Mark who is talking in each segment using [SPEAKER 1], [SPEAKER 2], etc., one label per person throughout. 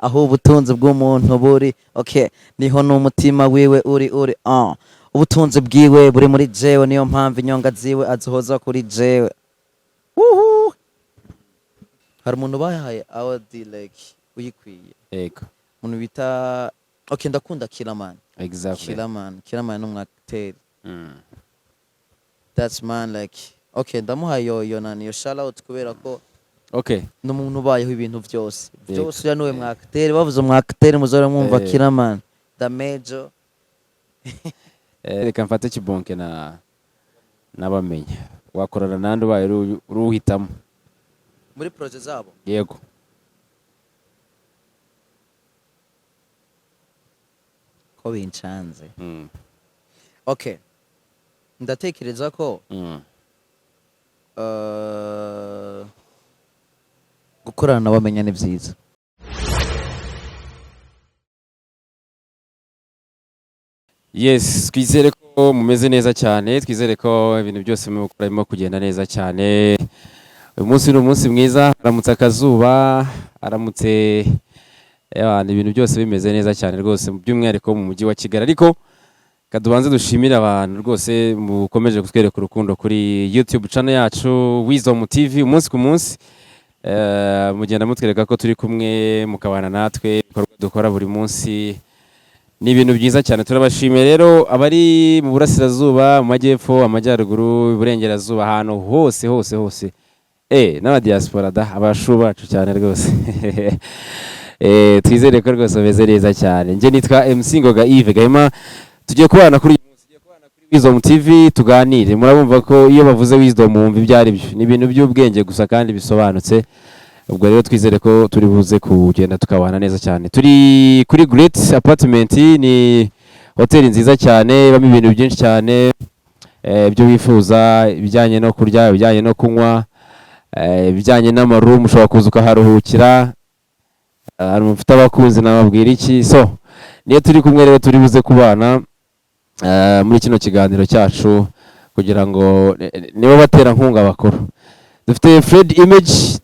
[SPEAKER 1] aho ubutunzi bw'umuntu buri okay niho n'umutima wiwe uri ubutunzi bwiwe buri muri jewe niyo mpamvu inyonga ziwe azihoza kuri jewe hari umuntu bahaye award like uyikwiye
[SPEAKER 2] yego
[SPEAKER 1] umuntu bita okay ndakunda Killaman
[SPEAKER 2] exactly
[SPEAKER 1] Killaman n'umwacteur that's man like okay ndamuhaye yo nani yo shout out kubera ko
[SPEAKER 2] okay
[SPEAKER 1] n'umuntu ubayeho ibintu byose ya nuwe mwacteur bavuze umwacteur muzora mwumva Killaman the major
[SPEAKER 2] reka mfate kibonke n'abamenya wakorana nandi ubaye uruhitamo
[SPEAKER 1] muri project zabo
[SPEAKER 2] yego
[SPEAKER 1] ko bincanze okay ndatekereza ko gukorana n'abamenya ni byiza
[SPEAKER 2] yes twizere ko mumeze neza cyane twizere ko ibintu byose mukoramo kugenda neza cyane uyu munsi ni umunsi mwiza aramutse akazuba aramutse ibintu byose bimeze neza cyane rwose by'umwihariko mu mujyi wa Kigali ariko kadubanze dushimira abantu rwose mukomeje kutwereka urukundo kuri YouTube channel yacu Wisdom TV umunsi ku munsi mugenda mutwereka ko turi kumwe mukabana natwe ibikorwa dukora buri munsi ni ibintu byiza cyane turabashimiye rero abari mu burasirazuba mu majyepfo amajyaruguru iburengerazuba ahantu hose n'aba diaspora abashu bacu cyane rwose twizere ko rwose bameze neza cyane nje nitwa MC Ngoga Yves Gahima tugiye kubana kuri Wisdom TV tuganire murabumva ko iyo bavuze Wisdom mwumva ibyo ari byo ni ibintu by'ubwenge gusa kandi bisobanutse ubwo rero twizere ko turi buze kugenda tukabana neza cyane turi kuri Great Apartment ni hoteli nziza cyane ibamo ibintu byinshi cyane ibyo wifuza ibijyanye no kurya ibijyanye no kunywa ibijyanye n'amaroom ushobora kuza ukaharuhukira mufite abakunzi nababwira iki so niyo turi kumwe rero turi buze kubana muri kino kiganiro cyacu kugira ngo nibo batera nkunga bakuru dufite Fred Image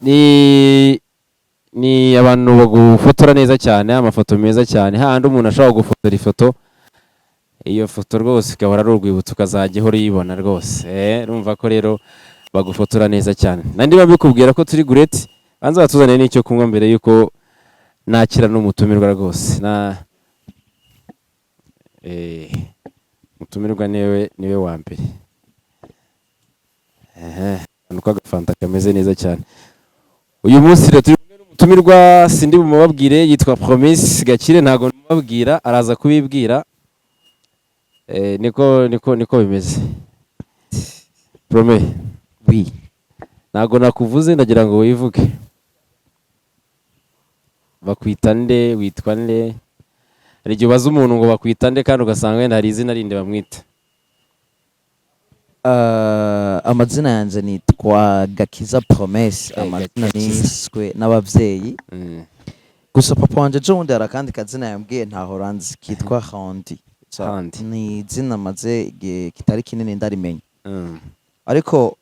[SPEAKER 2] ni abantu bagufotora neza cyane amafoto meza cyane handi umuntu ashobora gufotora ifoto iyo foto rwose ikaba ari urwibutso ukazajya uhora uyibona rwose urumva ko rero bagufotora neza cyane nandi babikubwira ko turi Great banza batuzane n'icyo kunywa mbere yuko nakira n'umutumirwa rwose mutumirwa niwe wa mbere nuko agafanta kameze neza cyane uyu munsi rero turi n'umutumirwa sindi bumubabwire yitwa Promise Gakire ntago mubabwira araza kubibwira niko bimeze Prome
[SPEAKER 1] oui
[SPEAKER 2] ntago nakuvuze ndagira ngo wivuge bakwita nde witwa nde hari igihe ubaza umuntu ngo bakwita nde kandi ugasanga wenda hari izina rindi bamwita
[SPEAKER 1] amazina yanjye nitwa Gakiza Promesse amazina niswe n'ababyeyi gusa papa wanje ejo bundi hari akandi kazina yambwiye ntahora nzi kitwa Handi ni izina maze igihe kitari kinini ndarimenya ariko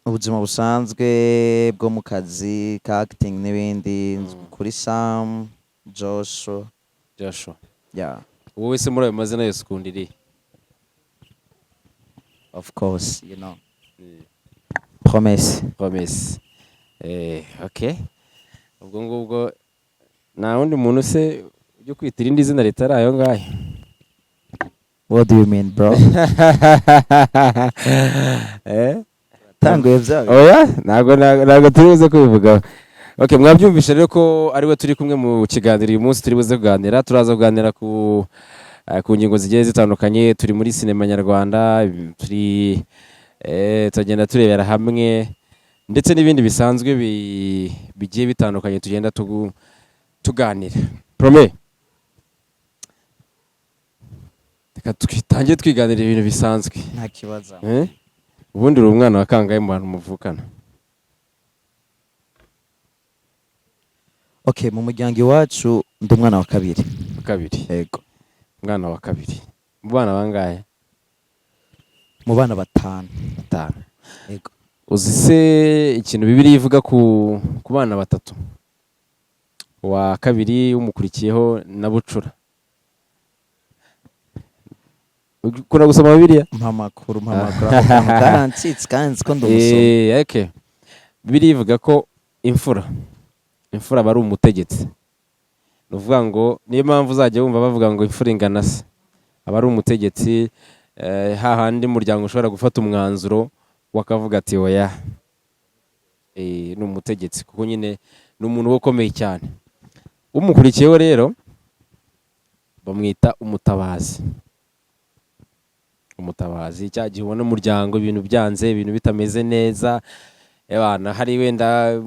[SPEAKER 1] ubuzima busanzwe bwo mu kazi ka acting n'ibindi kuri Sam Joshua yeah
[SPEAKER 2] wowe se muri ayo mazina yose ukundiri
[SPEAKER 1] of course you know Promesse
[SPEAKER 2] okay ubwo ngubwo nta wundi muntu se ujya kwitira indi zina ritari ayo ngayo
[SPEAKER 1] what do you mean bro tanguye byawe
[SPEAKER 2] oya ntago turi buze kubivugaho okay mwabyumvisha rero ko ari we turi kumwe mu kiganiro uyu munsi turi buze kuganira turaza kuganira ku ngingo zigiye zitandukanye turi muri sinema nyarwanda turi tugenda turebera hamwe ndetse n'ibindi bisanzwe bigiye bitandukanye tugenda tuganira Prome reka twitangiye twiganira ibintu bisanzwe
[SPEAKER 1] nta kibazo
[SPEAKER 2] ubundi uri umwana wa kangahe mu bantu muvukana
[SPEAKER 1] okay mu muryango iwacu ndi umwana wa kabiri yego
[SPEAKER 2] umwana wa kabiri mu bana bangahe
[SPEAKER 1] mu bana batanu
[SPEAKER 2] yego uzi se ikintu Bibiliya ivuga ku bana batatu wa kabiri umukurikiyeho na Bucura. Ukunda gusoma Bibiliya?
[SPEAKER 1] Mpamakuru karancitse kandi ko ndumusoma.
[SPEAKER 2] Okay. Bibiliya ivuga ko imfura aba ari umutegetsi. Nuvuga ngo niyo mpamvu uzajya wumva bavuga ngo imfura ingana se. Aba ari umutegetsi, hahandi umuryango ushobora gufata umwanzuro wakavuga ati oya. Ni umutegetsi kuko nyine ni umuntu ukomeye cyane. Umukurikiyeho rero bamwita umutabazi. Umutabazi cyagiye ubona umuryango ibintu byanze, ibintu bitameze neza, abana hari wenda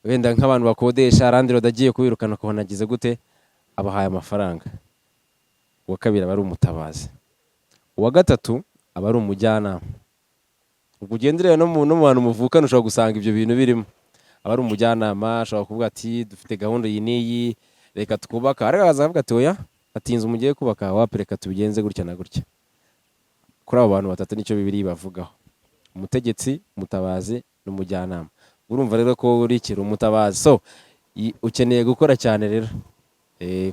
[SPEAKER 2] nk'abantu bakodesha arandi rodagiye kubirukana ko nagize gute abahaye amafaranga. Uwa kabiri aba ari umutabazi. Uwa gatatu aba ari umujyanama. Ugendereye no mu bantu muvukana ushobora gusanga ibyo bintu birimo. Aba ari umujyanama, ashobora kuvuga ati dufite gahunda iyi n'iyi, reka tukubaka. Ariko azavuga ati oya, atinze umugiye kubaka wapereka tubigenze gutya na gutya. Kuri abo bantu batatu nicyo Bibiliya bavugaho: umutegetsi, umutabazi n'umujyanama. Urumva rero ko uri kiri umutabazi, so ukeneye gukora cyane rero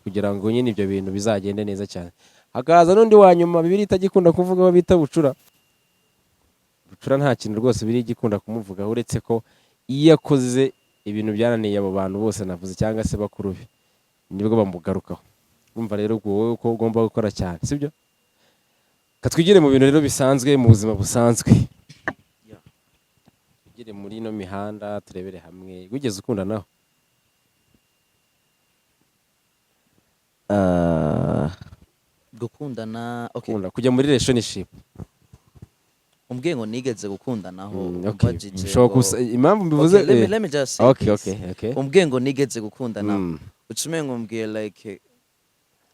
[SPEAKER 2] kugira ngo nyine ibyo bintu bizagende neza cyane. Hakaza n'undi wa nyuma Bibiliya itagikunda kuvugaho bita Bucura. Bucura nta kintu rwose Bibiliya igikunda kumuvugaho uretse ko iyo akoze ibintu byananiye abo bantu bose navuze cyangwa se bakuru be nibwo bamugarukaho. Urumva rero wowe ko ugomba gukora cyane, sibyo? Katwigire mu bintu rero bisanzwe mu buzima busanzwe. Tugire muri no mihanda turebere hamwe. Wigeze ukunda naho?
[SPEAKER 1] Gukundana, okay.
[SPEAKER 2] Kujya muri relationship.
[SPEAKER 1] Umbwiye ngo nigeze gukundanaho,
[SPEAKER 2] impamvu mbivuze
[SPEAKER 1] let me just say
[SPEAKER 2] okay.
[SPEAKER 1] Umbwiye ngo nigeze gukundanaho. Ucumenye ngo umbwiye like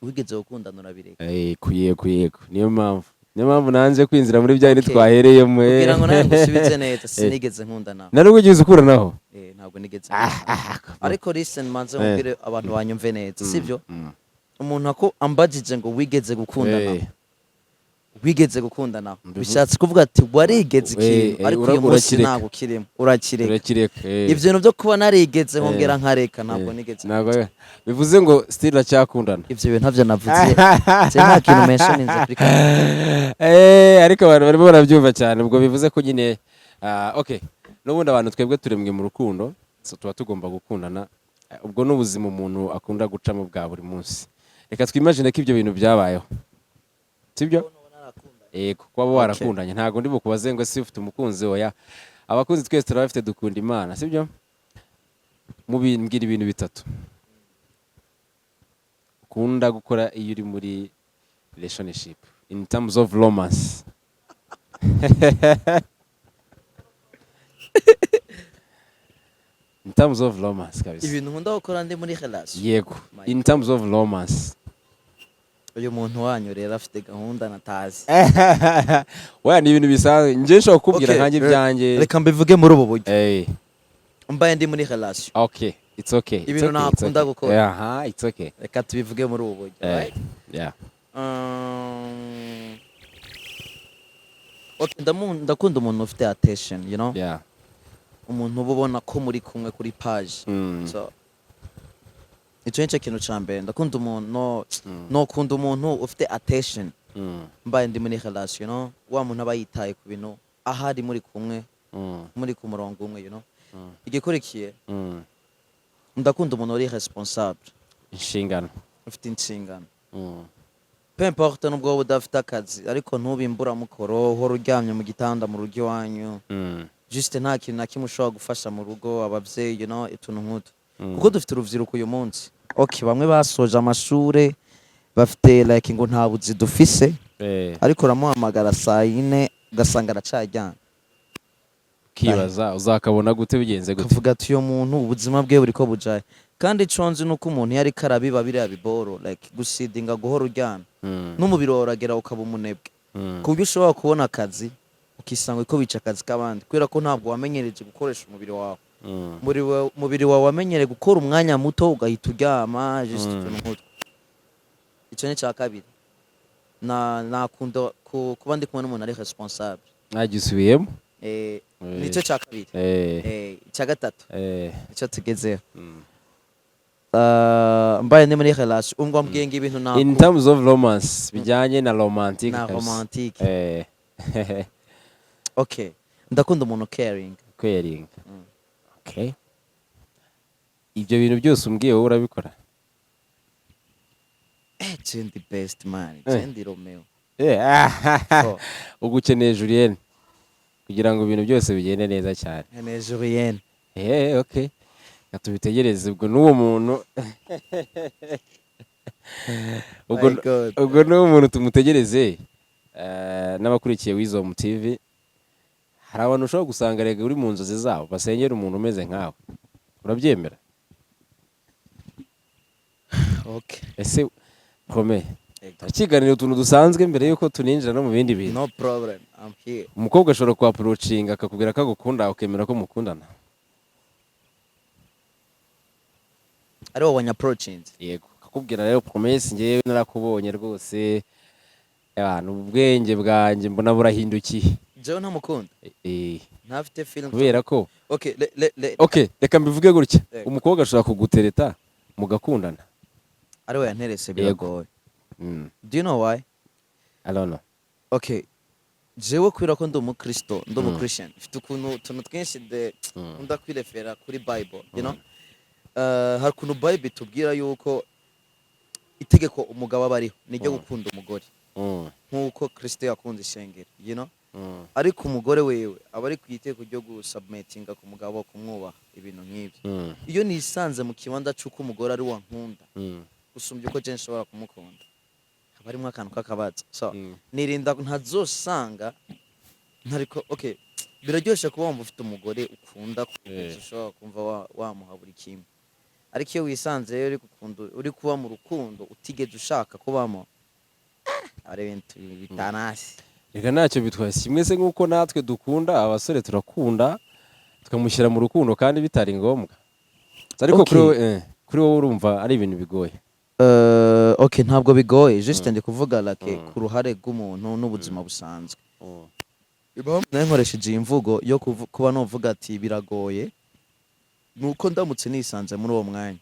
[SPEAKER 1] wigeze gukundana urabireka.
[SPEAKER 2] Kuyego. Niyo mpamvu nanze kwinzira muri bya bindi twahereyemo.
[SPEAKER 1] Kugira ngo nawe ngusubize neza, sinigeze nkundanaho.
[SPEAKER 2] Nari wigeze ukuranaho?
[SPEAKER 1] Ntabwo nigeze. Ariko listen manze umbwire abantu banyumve neza, sivyo? Umuntu ako ambagije ngo wigeze gukundanaho. Wigeze gukundanaho. Bishatse kuvuga ati warigeze ikintu ariko uyu munsi ntabwo kirimo. Urakireka. Ivyo bintu byo kuba narigeze nkongera nkareka ntabwo nigeze.
[SPEAKER 2] Ntabwo bivuze ngo still acyakundana.
[SPEAKER 1] Ivyo bintu ntavyo navuze. Nta kintu mentioninze Afrika.
[SPEAKER 2] Ariko abantu barimo barabyumva cyane ubwo bivuze ko nyine okay. N'ubundi abantu twebwe turemwe mu rukundo, so tuba tugomba gukundana. Ubwo n'ubuzima umuntu akunda gucamo bwa buri munsi. Reka twimagine ko ibyo bintu byabayeho. Sibyo? Kuba warakundanye ntago ndi bukubaze ngo si ufite umukunzi oya. Abakunzi twese turabafite dukunda Imana, sibyo? Mubimbwira ibintu bitatu ukunda gukora iyo uri muri relationship in terms of romance. In terms of romance kabisa.
[SPEAKER 1] Ibintu nkunda gukora ndi muri relation.
[SPEAKER 2] Yego, in terms of romance.
[SPEAKER 1] Uyu muntu wanyu rero afite gahunda natazi.
[SPEAKER 2] Oya ni ibintu bisanzwe. Nje nshobora kubwira nkanjye byanjye.
[SPEAKER 1] Reka mbivuge muri ubu buryo. Mbaye ndi muri relation.
[SPEAKER 2] Okay, it's okay.
[SPEAKER 1] Ibintu nakunda gukora.
[SPEAKER 2] It's okay.
[SPEAKER 1] Reka tubivuge muri ubu buryo, right?
[SPEAKER 2] Yeah.
[SPEAKER 1] Okay, ndakunda umuntu ufite attention, you know?
[SPEAKER 2] Yeah.
[SPEAKER 1] Umuntu ubona ko muri kumwe kuri page. So icyo nicyo kintu cya mbere. Ndakunda umuntu nokunda umuntu ufite attention. Mbaye ndi muri relation, you know? Wa muntu aba yitaye ku bintu ahari muri kumwe, muri ku murongo umwe, you know? Igikurikiye ndakunda umuntu uri responsable.
[SPEAKER 2] Inshingano.
[SPEAKER 1] Ufite inshingano. Peu importe nubwo udafite akazi ariko ntubimbura mukoro uhora uryamye mu gitanda mu rugo iwanyu. Juste nta kintu na kimwe ushobora gufasha mu rugo ababyeyi, you know, ituntu nk'utu. Kuko dufite urubyiruko uyu munsi. Okay, bamwe basoje amashure bafite like ngo nta buzi dufise. Ariko uramuhamagara saa 4 ugasanga aracajyana.
[SPEAKER 2] Kibaza uzakabona gute bigenze gute?
[SPEAKER 1] Kuvuga ati uyo muntu ubuzima bwe buri ko bujaye. Kandi iconzi nuko umuntu yari karabiba biriya biboro like gusidinga guhora uryana. N'umubiri uragera ukaba umunebwe. Kubyo ushobora kubona akazi ukisanga ko bica akazi kabandi kubera ko ntabwo wamenyereje gukoresha umubiri wawe. Mubiri wawe wamenyere gukora umwanya muto ugahita uryama just nk'utwo. Icyo ni cya kabiri. Nakunda kuba ndi kumwe n'umuntu ari responsable.
[SPEAKER 2] Nagisubiyemo?
[SPEAKER 1] Nicyo cya kabiri. Icya gatatu. Icyo tugezeho. mbaye ni muri relation umva mbwenga ibintu
[SPEAKER 2] in terms of romance bijyanye na romantic
[SPEAKER 1] na
[SPEAKER 2] kabisa.
[SPEAKER 1] romantic.
[SPEAKER 2] Okay,
[SPEAKER 1] ndakunda umuntu caring.
[SPEAKER 2] caring. Okay, ibyo bintu byose umbwiye wowe urabikora?
[SPEAKER 1] Jendi best man, Jendi Romeo.
[SPEAKER 2] Ugukeneye Julienne kugira ngo ibintu byose bigende neza cyane.
[SPEAKER 1] Nkeneye Julienne.
[SPEAKER 2] Okay, gatubitegereze ubwo n'uwo muntu ubwo n'uwo muntu tumutegereze. N'abakurikiye Wisdom TV, hari abantu ushobora gusanga rega uri mu nzozi zabo basengera umuntu umeze nkawe, urabyemera?
[SPEAKER 1] Okay,
[SPEAKER 2] ese prome turakiganira utuntu dusanzwe mbere yuko tuninjira no mu bindi bintu.
[SPEAKER 1] No problem, I'm here.
[SPEAKER 2] Umukobwa ashobora ku approachinga akakubwira ko agukunda ukemera ko mukundana?
[SPEAKER 1] Ari wowe approaching?
[SPEAKER 2] Yego, akakubwira rero promesse ngewe narakubonye rwose abantu ubwenge bwanjye mbona burahindukiye.
[SPEAKER 1] Jewe ntamukunda. Ntafite feeling
[SPEAKER 2] kubera ko
[SPEAKER 1] okay,
[SPEAKER 2] reka mbivuge gutya, umukobwa ashobora kugutereta mugakundana
[SPEAKER 1] ari we yanterese biragoye. Do you know why?
[SPEAKER 2] I don't know.
[SPEAKER 1] Okay, jewe kubera ko ndi umukristo, ndi umuchristian, mfite utuntu twinshi ndakwirefera kuri Bible, you know. Hari ukuntu Bible tubwira yuko itegeko umugabo aba ariho niryo gukunda umugore nk'uko Kristo yakunze ishengero, you know. Ariko umugore wewe aba ari ku iteko ryo gusubmitinga ku mugabo, kumwubaha, ibintu nk'ibyo. Iyo nisanze mu kibanza cy'uko umugore ari wankunda usumbye uko je nshobora kumukunda, haba harimo akantu k'akabazo. So nirinda ntazosanga ntariko. Okay, biraryoshe kuba wumva ufite umugore ukunda ushobora kumva wamuha buri kimwe, ariko iyo wisanze rero uri kuba mu rukundo utigeze ushaka kubamo, ari ibintu bitanasi.
[SPEAKER 2] Reka ntacyo bitwaye, kimwe se nk'uko natwe dukunda abasore turakunda tukamushyira mu rukundo kandi bitari ngombwa. Ariko kuri wowe urumva ari ibintu bigoye?
[SPEAKER 1] Okay, ntabwo bigoye, just ndi kuvuga like ku ruhare rw'umuntu n'ubuzima busanzwe. Nkoresheje imvugo yo kuba novuga ati biragoye nuko ndamutse nisanze muri uwo mwanya.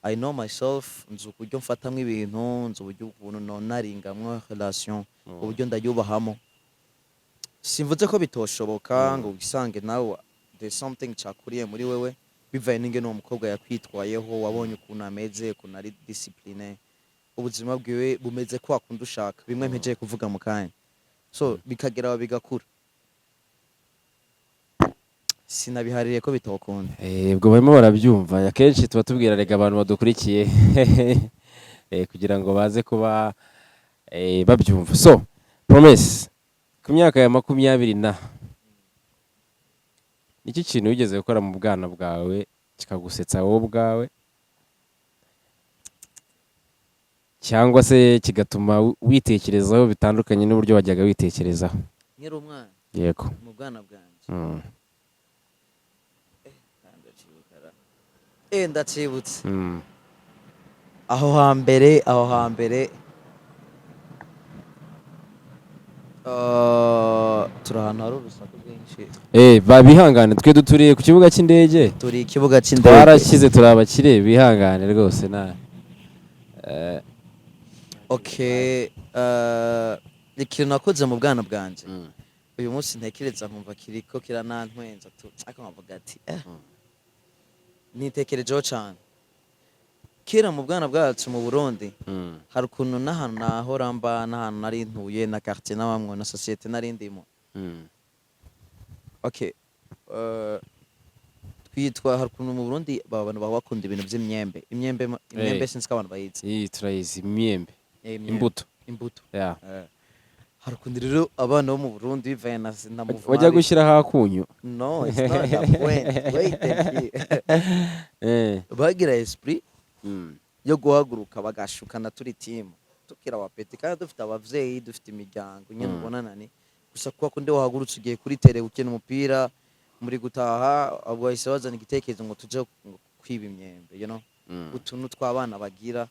[SPEAKER 1] I know myself, nzi uburyo mfatamwe ibintu, nzi uburyo naringamwe relation, uburyo ndayubahamo. Simvuze ko bitoshoboka ngo usange nawe there's something cyakuriye muri wewe bivaye n'inge n'uwo mukobwa yakwitwayeho, wabonye ukuntu ameze, ukuntu ari discipline, ubuzima bwiwe bumeze ko akunda ushaka, bimwe mpejeye kuvuga mu kanya. So bikagera bigakura, sinabihariye ko bitokunda.
[SPEAKER 2] Ubwo barimo barabyumva. Akenshi tuba tubwira rega abantu badukurikiye kugira ngo baze kuba babyumva. So Promesse, ku myaka ya 20 iki kintu wigeze gukora mu bwana bwawe kikagusetsa wowe ubwawe, cyangwa se kigatuma witekerezaho bitandukanye n'uburyo wajyaga witekerezaho
[SPEAKER 1] nkiri umwana?
[SPEAKER 2] Yego,
[SPEAKER 1] mu bwana bwanjye. Ndacibutse aho hambere turi ahantu hari urusaku rwinshi.
[SPEAKER 2] babihangane, twe duturiye ku kibuga cy'indege,
[SPEAKER 1] turi ikibuga cy'indege,
[SPEAKER 2] twarashyize turi abakire, bihangane rwose na
[SPEAKER 1] okay. Ikintu nakoze mu bwana bwanjye uyu munsi ntekereza nkumva kiriko kiranantwenza ariko nkavuga ati nitekerejeho cyane. Kera mu bwana bwacu mu Burundi hari ukuntu n'ahantu nahora mba, n'ahantu nari ntuye, na quartier n'abamwe na societe nari ndimo. Okay, twitwa hari ukuntu mu Burundi abantu bakunda ibintu by'imyembe. Imyembe sinzi ko abantu bayizi.
[SPEAKER 2] Turayizi imyembe, imbuto.
[SPEAKER 1] Hari ukuntu rero abana bo mu Burundi bivaye na muvuma
[SPEAKER 2] wajya gushyira hakunyu.
[SPEAKER 1] No, it's not that point. Wait bagira esprit yo guhaguruka bagashukana turi team, tukira abapeti kandi dufite abavyeyi, dufite imiryango nyene ubonana ni gusa kuko kunde wahagurutse ugiye kuri tele ukina umupira muri gutaha, abo bahise bazana igitekerezo ngo tuje kwiba imyembe, you know. Utuntu tw'abana bagira.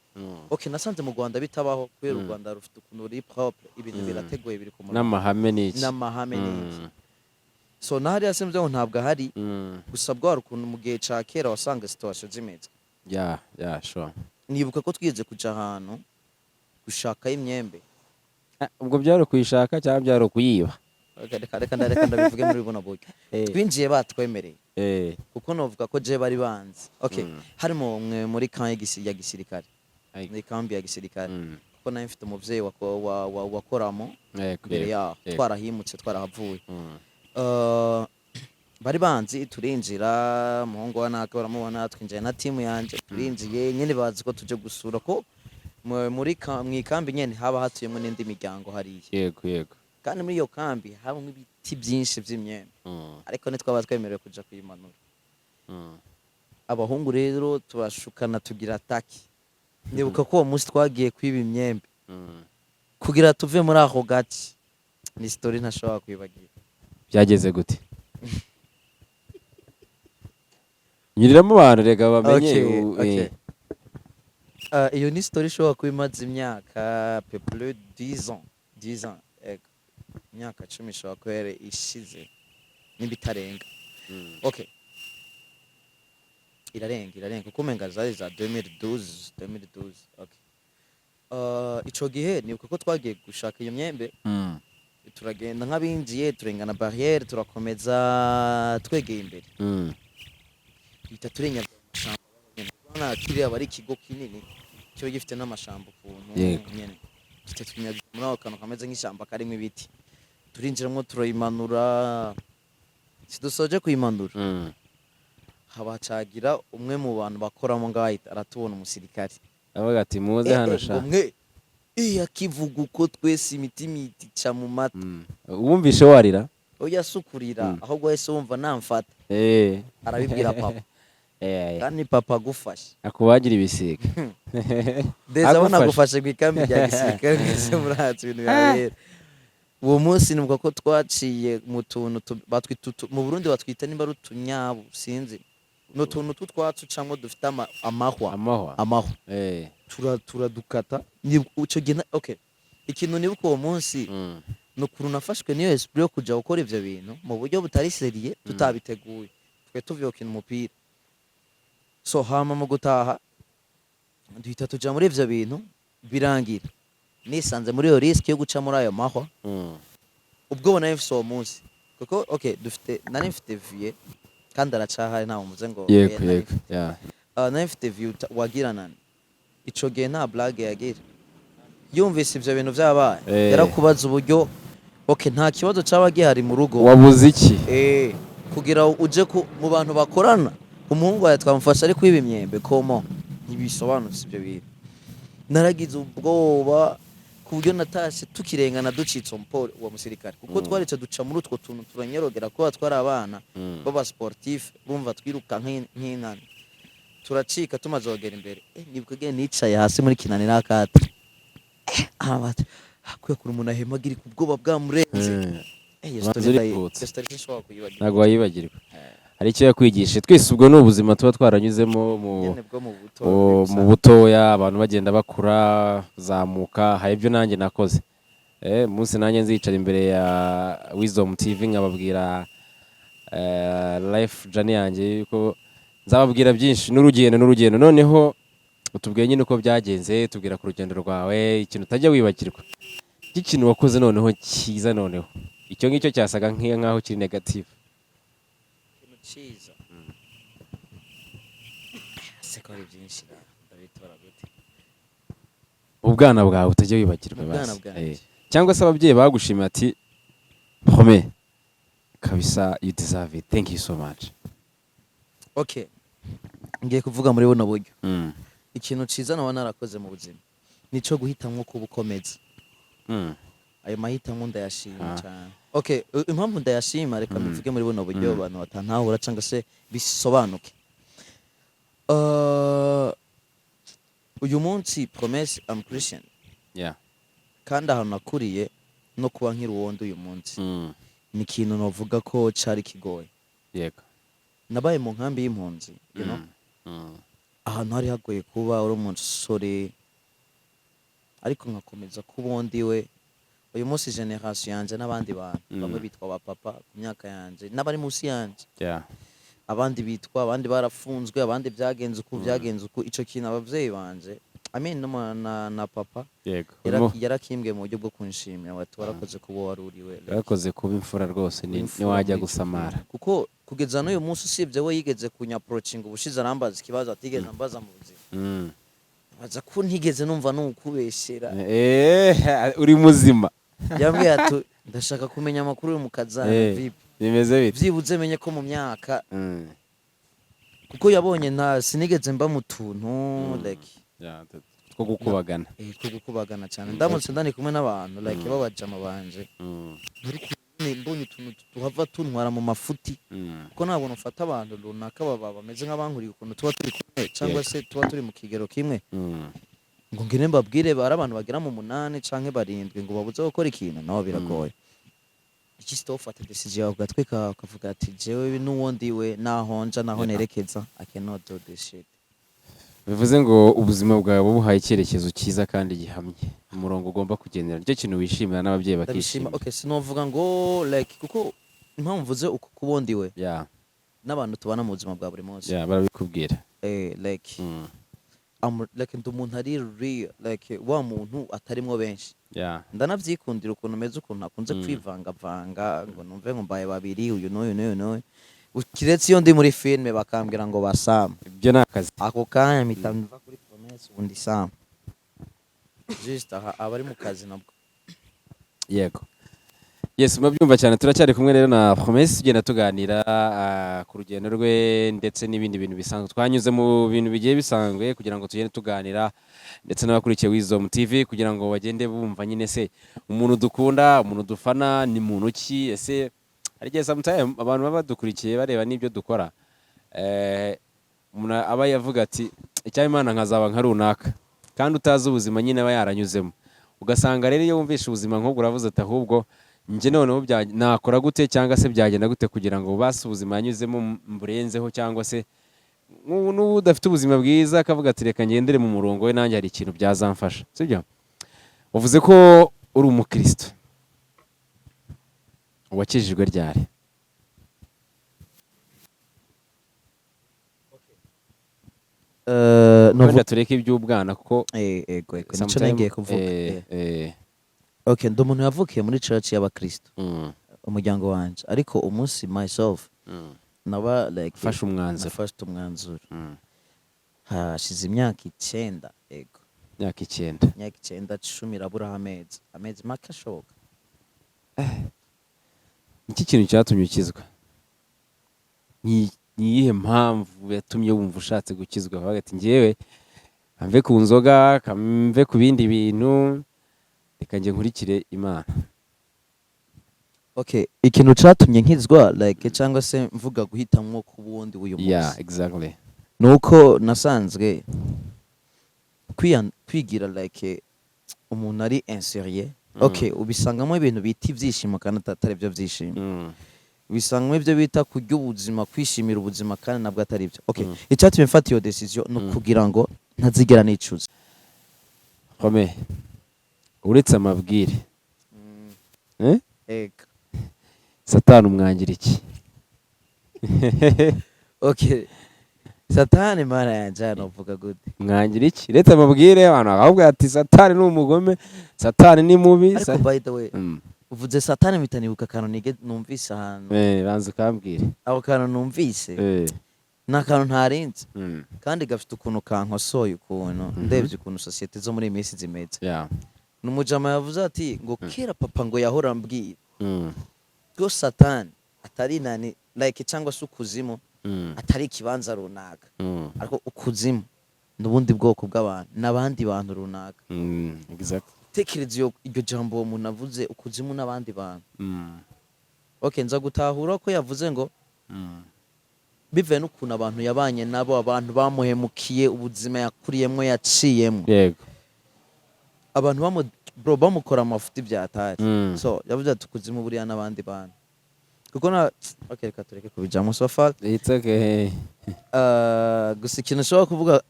[SPEAKER 1] Okay, nasanze mu Rwanda bitabaho kubera u Rwanda rufite ukuntu uri propre, ibintu birateguye, biri ku murongo
[SPEAKER 2] n'amahame n'iki.
[SPEAKER 1] So nahari yasemze ngo ntabwo hari gusa bwa ukuntu mu gihe ca kera wasanga situation zimeze.
[SPEAKER 2] yeah sure.
[SPEAKER 1] nibuka ko twigeze kuja ahantu gushaka imyembe.
[SPEAKER 2] Ubwo byaro kuyishaka cyangwa byaro kuyiba?
[SPEAKER 1] Reka ndabivuge muri buno buryo. Twinjiye batwemereye kuko novuga ko je bari banzi. Okay, harimo umwe muri camp ya gisirikare, ni kambi ya gisirikare, kuko nayo mfite umuvyeyi wakoramo mbere yaho, twarahimutse twarahavuye. Bari banzi turinjira, umuhungu wa naka baramubona, twinjiye na timu yanje, turinjiye nyene bazi ko tuje gusura ko muri mwikambi nyene haba hatuyemo n'indi miryango hariya.
[SPEAKER 2] Yego.
[SPEAKER 1] Kandi muri iyo kambi habamo ibiti byinshi by'imyembe, ariko ntitwaba twemerewe kuja kuyimanura. Abahungu rero turashukana tugira ataki. Nibuka ko uwo munsi twagiye kwiba imyembe kugira tuve muri aho gace. Ni story ntashobora kwibagira.
[SPEAKER 2] Byageze gute? Nyiriramo abantu rega bamenye.
[SPEAKER 1] Iyo ni story ishobora kuba imaze imyaka plus 10 ans. Imyaka 10 ishobora kuba ishize n'ibitarenga. Okay. Irarenga kuko umenga zari za 2012. Okay. Ico gihe nibuka ko twagiye gushaka iyo myembe. Turagenda nk'abinjiye, turengana barrière, turakomeza twegeye imbere. Bita turenya amashamba nyene. Kiriya bari ikigo kinini cyo gifite n'amashamba ukuntu nyene. Tutinyaga muri ako kantu kameze nk'ishyamba karimo ibiti. Turinjiramo turayimanura. Sidusoje kuyimanura. Habacagira umwe mu bantu bakoramo ngaho aratubona umusirikare.
[SPEAKER 2] Avuga ati muze hano sha.
[SPEAKER 1] Akivuga uko twese imitima itica mu mata.
[SPEAKER 2] Wumvishe warira?
[SPEAKER 1] Oya sukurira, ahubwo wese wumva namfata. Arabibwira papa. Kandi papa agufashe.
[SPEAKER 2] Akubagira ibisiga.
[SPEAKER 1] Deza abona agufashe kwikambi rya gisirikare mwese murahatse ibintu birabera. Uwo munsi nibuka ko twaciye mu tuntu mu Burundi batwita nimba rutunyabu sinzi. No tuntu tutwatsu camwe dufite amahwa. Turadukata. Uco gena okay. Ikintu nibuka uwo munsi no kuru nafashwe niyo esprit yo kuja gukora ivyo bintu mu buryo butari seriye tutabiteguye. Twe tuvyokina umupira. So hama mu gutaha duhita tuja muri ivyo bintu birangira. Nisanze muri iyo risk yo guca muri ayo mahwa. Ubwo bona mfise uwo munsi. Kuko okay dufite nari mfite vie kandi aracahari nta muze ngo
[SPEAKER 2] yego.
[SPEAKER 1] Nari mfite vie wagira nani. Ico gihe nta blague yagira. Yumvise ivyo bintu vyabaye. Yarakubaza uburyo okay nta kibazo caba gihari mu rugo.
[SPEAKER 2] Wabuze iki?
[SPEAKER 1] Kugira uje mu bantu bakorana. Umuhungu wawe twamufasha ari kwiba imyembe komo ntibisobanutse ibyo bintu. Naragize ubwoba ku buryo natashe tukirengana ducitse umpore wa musirikare kuko twarice duca muri utwo tuntu turanyerogera ko twari abana baba sportif bumva twiruka nk'inkana. Turacika tumaze kugera imbere. Nibuka gene nicaye hasi muri kinani nakata. Akwiye kuri umuntu ahemagira ku bwoba bwamurenze.
[SPEAKER 2] Ntabwo wayibagirwa. Hari icyo yakwigishije twese ubwo ni ubuzima tuba twaranyuzemo mu butoya abantu bagenda bakura zamuka. Hari ibyo nanjye nakoze munsi nanjye nzicara imbere ya Wisdom TV nkababwira life journey yanjye yuko nzababwira byinshi n'urugendo noneho utubwiye nyine uko byagenze tubwira ku rugendo rwawe ikintu utajya wibagirwa ikintu wakoze noneho cyiza noneho icyo ngicyo cyasaga nk'aho kiri negative.
[SPEAKER 1] Chiza. Sekora byinshi ndabitora gute.
[SPEAKER 2] Ubwana bwawe utajya wibagirwa basi. Cyangwa se ababyeyi bagushimira ati Prome kabisa you deserve it. Thank you so much.
[SPEAKER 1] Okay. Ngiye kuvuga muri buno buryo. Ikintu ciza nawe narakoze mu buzima. Nico guhitamwo kubukomeza. Ayo mahitamo ndayashima cyane. Okay, impamvu ndayashima reka mvuge muri buno buryo abantu batantahura cyangwa se bisobanuke. Uyu munsi Promesse I'm Christian.
[SPEAKER 2] Yeah.
[SPEAKER 1] Kandi ahantu nakuriye no kuba nkiri uwondi uyu munsi. Ni ikintu novuga ko cari kigoye.
[SPEAKER 2] Yego.
[SPEAKER 1] Nabaye mu nkambi y'impunzi, you know. Ahantu hari hagoye kuba uri umusore ariko nkakomeza kuba ndiwe. Uyu munsi generation yanje n'abandi bantu bamwe bitwa ba papa ku myaka yanje n'abari munsi yanje abandi bitwa abandi barafunzwe abandi byagenze uko ico kintu abavyeyi banje na papa
[SPEAKER 2] yego
[SPEAKER 1] yarakimbwe mu buryo bwo kunshimira wati warakoze kuba waruriwe
[SPEAKER 2] yarakoze kuba imfura rwose ni wajya gusamara
[SPEAKER 1] kuko kugeza n'uyu munsi usibye we yigeze kunyapproaching ubushize arambaza ikibazo atigeze ambaza mu buzima baza ko ntigeze numva n'ukubeshera
[SPEAKER 2] uri muzima
[SPEAKER 1] yambwiye ati ndashaka kumenya amakuru yo mu kazana vipi
[SPEAKER 2] bimeze bite
[SPEAKER 1] byibuze menye ko mu myaka kuko yabonye nta sinigeze mba mu tuntu like
[SPEAKER 2] two gukubagana
[SPEAKER 1] two gukubagana cyane ndamutse ndani kumwe n'abantu like babajama banje mbonye utuntu tuhava tuntwara mu mafuti kuko ntabwo nufata abantu runaka baba bameze nk'abankuriye ukuntu tuba turi kumwe cyangwa se tuba turi mu kigero kimwe ngo ngire mbabwire bari abantu bagera mu 8 canke 7 ngo babuze gukora ikintu naho biragoye iki stofata decision yawe gatwe kavuga ati jewe n'uwondi we nahonja naho nerekeza I cannot do this shit.
[SPEAKER 2] Bivuze ngo ubuzima bwawe buhaye icyerekezo cyiza kandi gihamye umurongo ugomba kugendera nicyo kintu wishimira n'ababyeyi bakishima.
[SPEAKER 1] Okay, sinovuga ngo like kuko impamvu ze uko kubondi we n'abantu tubana mu buzima bwa buri munsi
[SPEAKER 2] barabikubwira
[SPEAKER 1] like like umuntu ari real like wa muntu atarimwo benshi ndanavyikundira ukuntu meze ukuntu akunze kwivangavanga ngo numve ngo mbaye babiri uyu n'uyu kiretse iyo ndi muri filme bakambwira ngo basama
[SPEAKER 2] ibyo nakazi
[SPEAKER 1] ako kanya mpita mva kuri promesse ubundi sama just abari mu kazi nabwo
[SPEAKER 2] yego. Yes, mwabyumva cyane turacyari kumwe rero na Promesse tugenda tuganira ku rugendo rwe ndetse n'ibindi bintu bisanzwe twanyuze mu bintu bigiye bisanzwe kugira ngo tugende tuganira ndetse n'abakurikiye Wisdom TV kugira ngo bagende bumva nyine se umuntu dukunda umuntu dufana ni muntu ki ese hari gihe sometimes abantu baba dukurikiye bareba n'ibyo dukora umuntu aba yavuga ati icyayi Imana nkazaba nka runaka kandi utazi ubuzima nyine aba yaranyuzemo ugasanga rero iyo wumvishe ubuzima nk'ubwo uravuze ati ahubwo nje noneho nakora gute cyangwa se byagenda gute kugira ngo basi ubuzima yanyuzemo mburenzeho cyangwa se n'ubu udafite ubuzima bwiza akavuga ati reka ngendere mu murongo we nanjye hari ikintu byazamfasha sibyo. Uvuze ko uri umukristo wakijijwe ryari? Nubwo tureke iby'ubwana kuko
[SPEAKER 1] nico nagiye kuvuga okay ndo umuntu yavukiye muri church y'abakristo umuryango wanje ariko umunsi myself naba like
[SPEAKER 2] fasha
[SPEAKER 1] umwanzuro hashize imyaka 9 ego
[SPEAKER 2] imyaka 9
[SPEAKER 1] 10 rabura amezi make ashoboka
[SPEAKER 2] iki kintu cyatumye ukizwa ni iyihe mpamvu yatumye wumva ushatse gukizwa bagati ngewe amve ku nzoga kamve ku bindi bintu reka nje nkurikire Imana?
[SPEAKER 1] Okay, ikintu cyatumye nkizwa like cyangwa se mvuga guhitamwo ku bundi uyu munsi
[SPEAKER 2] exactly
[SPEAKER 1] nuko nasanzwe kwigira like umuntu ari insérieux okay ubisangamo ibintu biti byishimo kandi atari byo byishimo bisangamo ibyo bita kurya ubuzima kwishimira ubuzima kandi nabwo atari byo. Okay, icyatumye mfata iyo decision no kugira ngo ntazigera nicuza.
[SPEAKER 2] Kome uretse amabwire Satani umwangira iki?
[SPEAKER 1] Okay, Satani mana yanje novuga gute
[SPEAKER 2] mwangira iki? Uretse amabwire abantu ahubwo ati Satani ni umugome, Satani ni mubi.
[SPEAKER 1] Ariko by the way uvuze Satani mitanibuka kantu nige numvise ahantu
[SPEAKER 2] banze kambwire
[SPEAKER 1] aho kantu numvise nakantu ntarinze kandi gafite ukuntu kankosoye ukuntu ndebye ukuntu societe zo muri imisi zimeze numujama yavuze ati ngo kera papa ngo yahora mbwira ko Satani atari nani like cyangwa se ukuzimu atari kibanza runaka ariko ukuzimu n'ubundi bwoko bw'abantu n'abandi bantu runaka
[SPEAKER 2] exactly
[SPEAKER 1] tekereza iryo jambo umuntu avuze ukuzimu n'abandi bantu okay nza gutahura ko yavuze ngo bive n'ukuntu abantu yabanye nabo abantu bamuhemukiye ubuzima yakuriyemo yaciyemo
[SPEAKER 2] yego
[SPEAKER 1] abantu bamukora amafuti byatari so yavuze ati ukuzimu buriya n'abandi bantu kuko na okay reka tureke kubijamo so far
[SPEAKER 2] it's okay
[SPEAKER 1] gusa ikintu ushobora kuvuga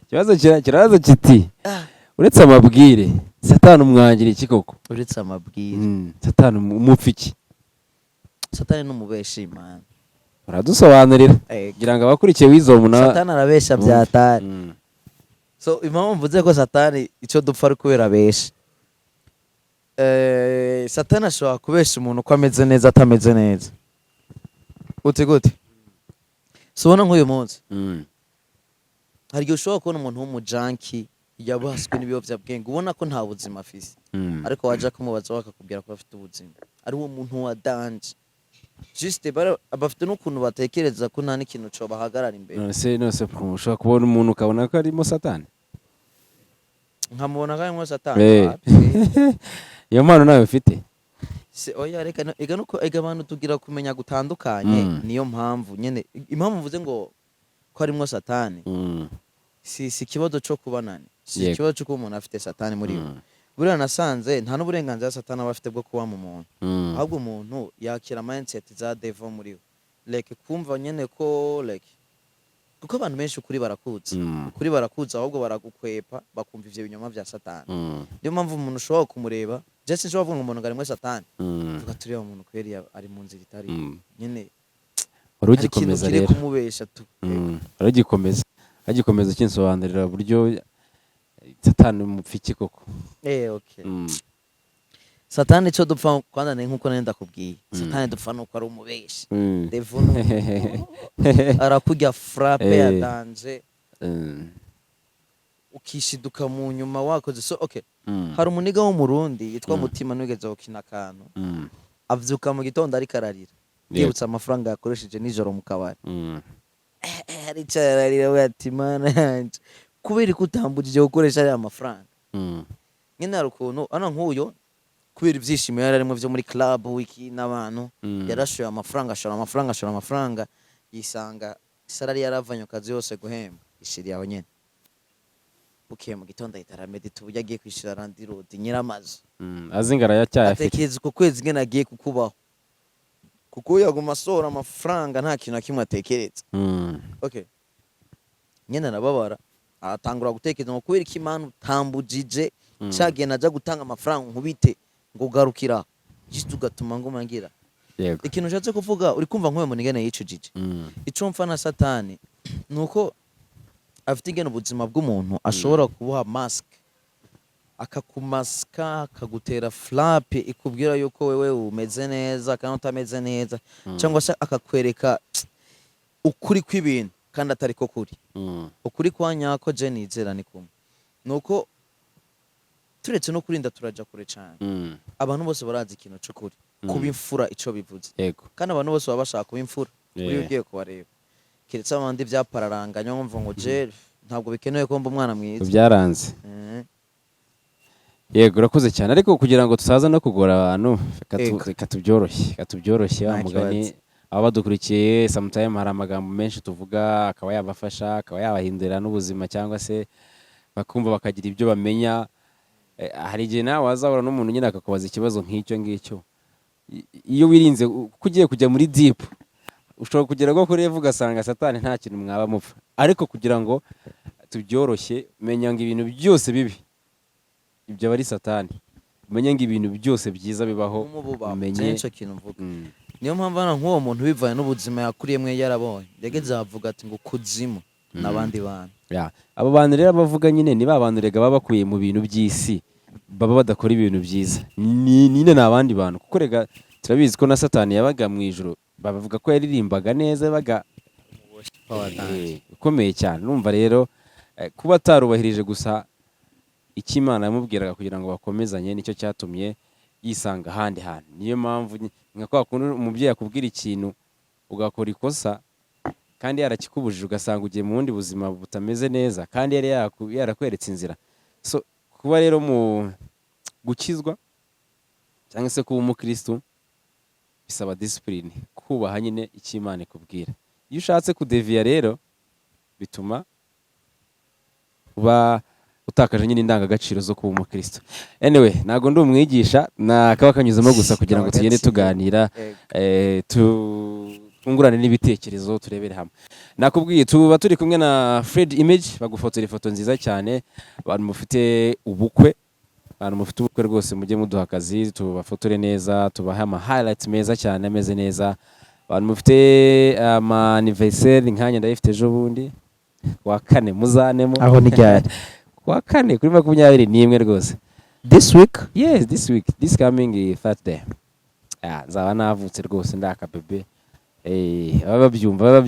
[SPEAKER 2] kibazo kiti uretse amabwire Satani umwangira iki koko?
[SPEAKER 1] Uretse amabwire
[SPEAKER 2] Satani umupfiki?
[SPEAKER 1] Satani n'umubeshi Imana
[SPEAKER 2] uradusobanurira kugira ngo abakurikiye Wisdom na
[SPEAKER 1] Satani arabesha byatari. So impamvu mvuze ko Satani icyo dupfa ari kubera abesha. Satani ashobora kubesha umuntu ko ameze neza atameze neza. Gute so ubona nk'uyu munsi hari igihe ushobora kubona umuntu w'umujanki yabaswe n'ibiyobyabwenge ubona ko nta buzima afise, ariko waje kumubaza bakakubwira ko afite ubuzima, ari uwo muntu wa danje juste abafite n'ukuntu batekereza ko nta n'ikintu cyo bahagarara imbere.
[SPEAKER 2] none ushobora kubona umuntu ukabona ko arimo Satani,
[SPEAKER 1] nkamubona ko arimo Satani.
[SPEAKER 2] iyo mpano nawe ufite
[SPEAKER 1] Oya reka nuko abantu tugira kumenya gutandukanye. Niyo mpamvu nyene impamvu mvuze ngo ko arimo Satani si ikibazo cyo kubanani, si ikibazo cyo kuba umuntu afite Satani muri we. Buriya nasanze nta n'uburenganzira Satani aba afite bwo kuba mu muntu, ahubwo umuntu yakira mindset za devil muri we, like kumva nyene ko like kuko abantu benshi ukuri barakuza ahubwo baragukwepa bakumva ivyo binyoma vya Satani. Niyo mpamvu umuntu ushobora kumureba Jesse nshobora kuvuga umuntu ngarimwe Satani tugatureba umuntu kweri ari mu nzira itari nyene
[SPEAKER 2] urugikomeza rero
[SPEAKER 1] kumubesha tu
[SPEAKER 2] agikomeza kinsobanurira buryo Satani umupfiki koko.
[SPEAKER 1] Okay. Satani cyo dupfa kwandane nkuko nenda kubwiye. Satani dupfa nuko ari umubeshi. Devunu arakujya frappe ya danje. Ukishiduka mu nyuma wakoze so okay. Hari umuniga wo mu Burundi yitwa Mutima nigeze gukina akantu. Avyuka mu gitondo ari kararira. Yibutsa amafaranga yakoresheje nijoro mu kabari. Ari cyararira we ati mana yanje. Kubera kutambujije gukoresha ari amafaranga. Nyine hari ukuntu ana nk'uyo kubera ibyishimo yari arimo byo muri club wiki n'abantu yarashoye amafaranga yisanga salary yaravanye kazi yose guhemba ishiri yaho nyene. Bukiye mu gitondo itaramedita uburyo agiye kwishira randi road nyiramazi.
[SPEAKER 2] Azingara yacyaye afite.
[SPEAKER 1] Atekeze ko kwezi ngena agiye kukubaho. Kuko yaguma sora amafaranga nta kintu kimwe atekereza. Okay. Nyene nababara atangura gutekereza ngo kubera iki manu tambujije cyagiye naja gutanga amafaranga nkubite ngo garukira gishtu ugatuma ngo mangira. Ikintu nshatse kuvuga uri kumva nk'uwo munigene yicujije. Ico mfa na Satani nuko afite ingene ubuzima bw'umuntu ashobora kubuha mask akakumaska akagutera flap ikubwira yuko wewe umeze neza kandi utameze neza cyangwa se akakwereka ukuri kw'ibintu kandi atari ko kuri. Ukuri kwanya ko je nizera ni kumwe nuko turetse no kurinda turaja kure cyane. Abantu bose barazi ikintu cyo kuri kuba imfura ico bivuze, kandi abantu bose baba bashaka kuba imfura uri ugiye kubareba kiretse abandi byapararanganya nkumva ngo je ntabwo bikenewe ko mba umwana mwiza
[SPEAKER 2] byaranze. Yego urakoze cyane ariko kugira ngo tusaza no kugora abantu katubyoroshye wa mugani aba badukurikiye sometime hari amagambo menshi tuvuga akaba yabafasha akaba yabahindura n'ubuzima cyangwa se bakumva bakagira ibyo bamenya. Hari igihe nawe wazahura n'umuntu nyine akakubaza ikibazo nk'icyo ngicyo, iyo wirinze kugiye kujya muri deep ushobora kugera go kuri evuga ugasanga Satani nta kintu mwaba mupfa, ariko kugira ngo tubyoroshye menya ngo ibintu byose bibi ibyo bari Satani, umenye ngo ibintu byose byiza bibaho umenye
[SPEAKER 1] icyo kintu mvuga. Niyo mpamvu hano nk'uwo muntu bivanye n'ubuzima yakuriyemwe yarabonye yageze avuga ati ngo kuzimu n'abandi bantu.
[SPEAKER 2] Abo bantu rero bavuga nyine ni babantu rega baba bakuye mu bintu by'isi baba badakora ibintu byiza, nine n'abandi bantu kuko rega turabizi ko na Satani yabaga mu ijuru bavuga ko yaririmbaga neza yabaga ukomeye cyane. Numva rero kuba atarubahirije gusa icyo Imana yamubwiraga kugira ngo bakomezanye nicyo cyatumye yisanga ahandi hantu. Niyo mpamvu nka kwa kundi umubyeyi akubwira ikintu ugakora ikosa kandi yarakikubujije ugasanga ugiye mu bundi buzima butameze neza kandi yari yarakweretse inzira. So kuba rero mu gukizwa cyangwa se kuba umukristo bisaba discipline, kubaha nyine icyo Imana ikubwira. Iyo ushatse kudeviya rero bituma uba utakaje nyine indangagaciro zo kuba umukristo. Anyway, nago ndi umwigisha nakaba kanyuzemo gusa kugira ngo tugende tuganira tungurane n'ibitekerezo turebere hamwe. Nakubwiye tuba turi kumwe na Fred Image bagufotora ifoto nziza cyane. Abantu mufite ubukwe, abantu mufite ubukwe rwose mujye muduha akazi tubafotore neza tubaha ama highlights meza cyane ameze neza abantu mufite ama anniversaire nkanya ndayifite ejo bundi wa kane muzanemo
[SPEAKER 1] aho ni ryari
[SPEAKER 2] wa kane kuri 21 rwose
[SPEAKER 1] this week
[SPEAKER 2] yes this coming Thursday nzaba navutse rwose ndaka bebe babyumva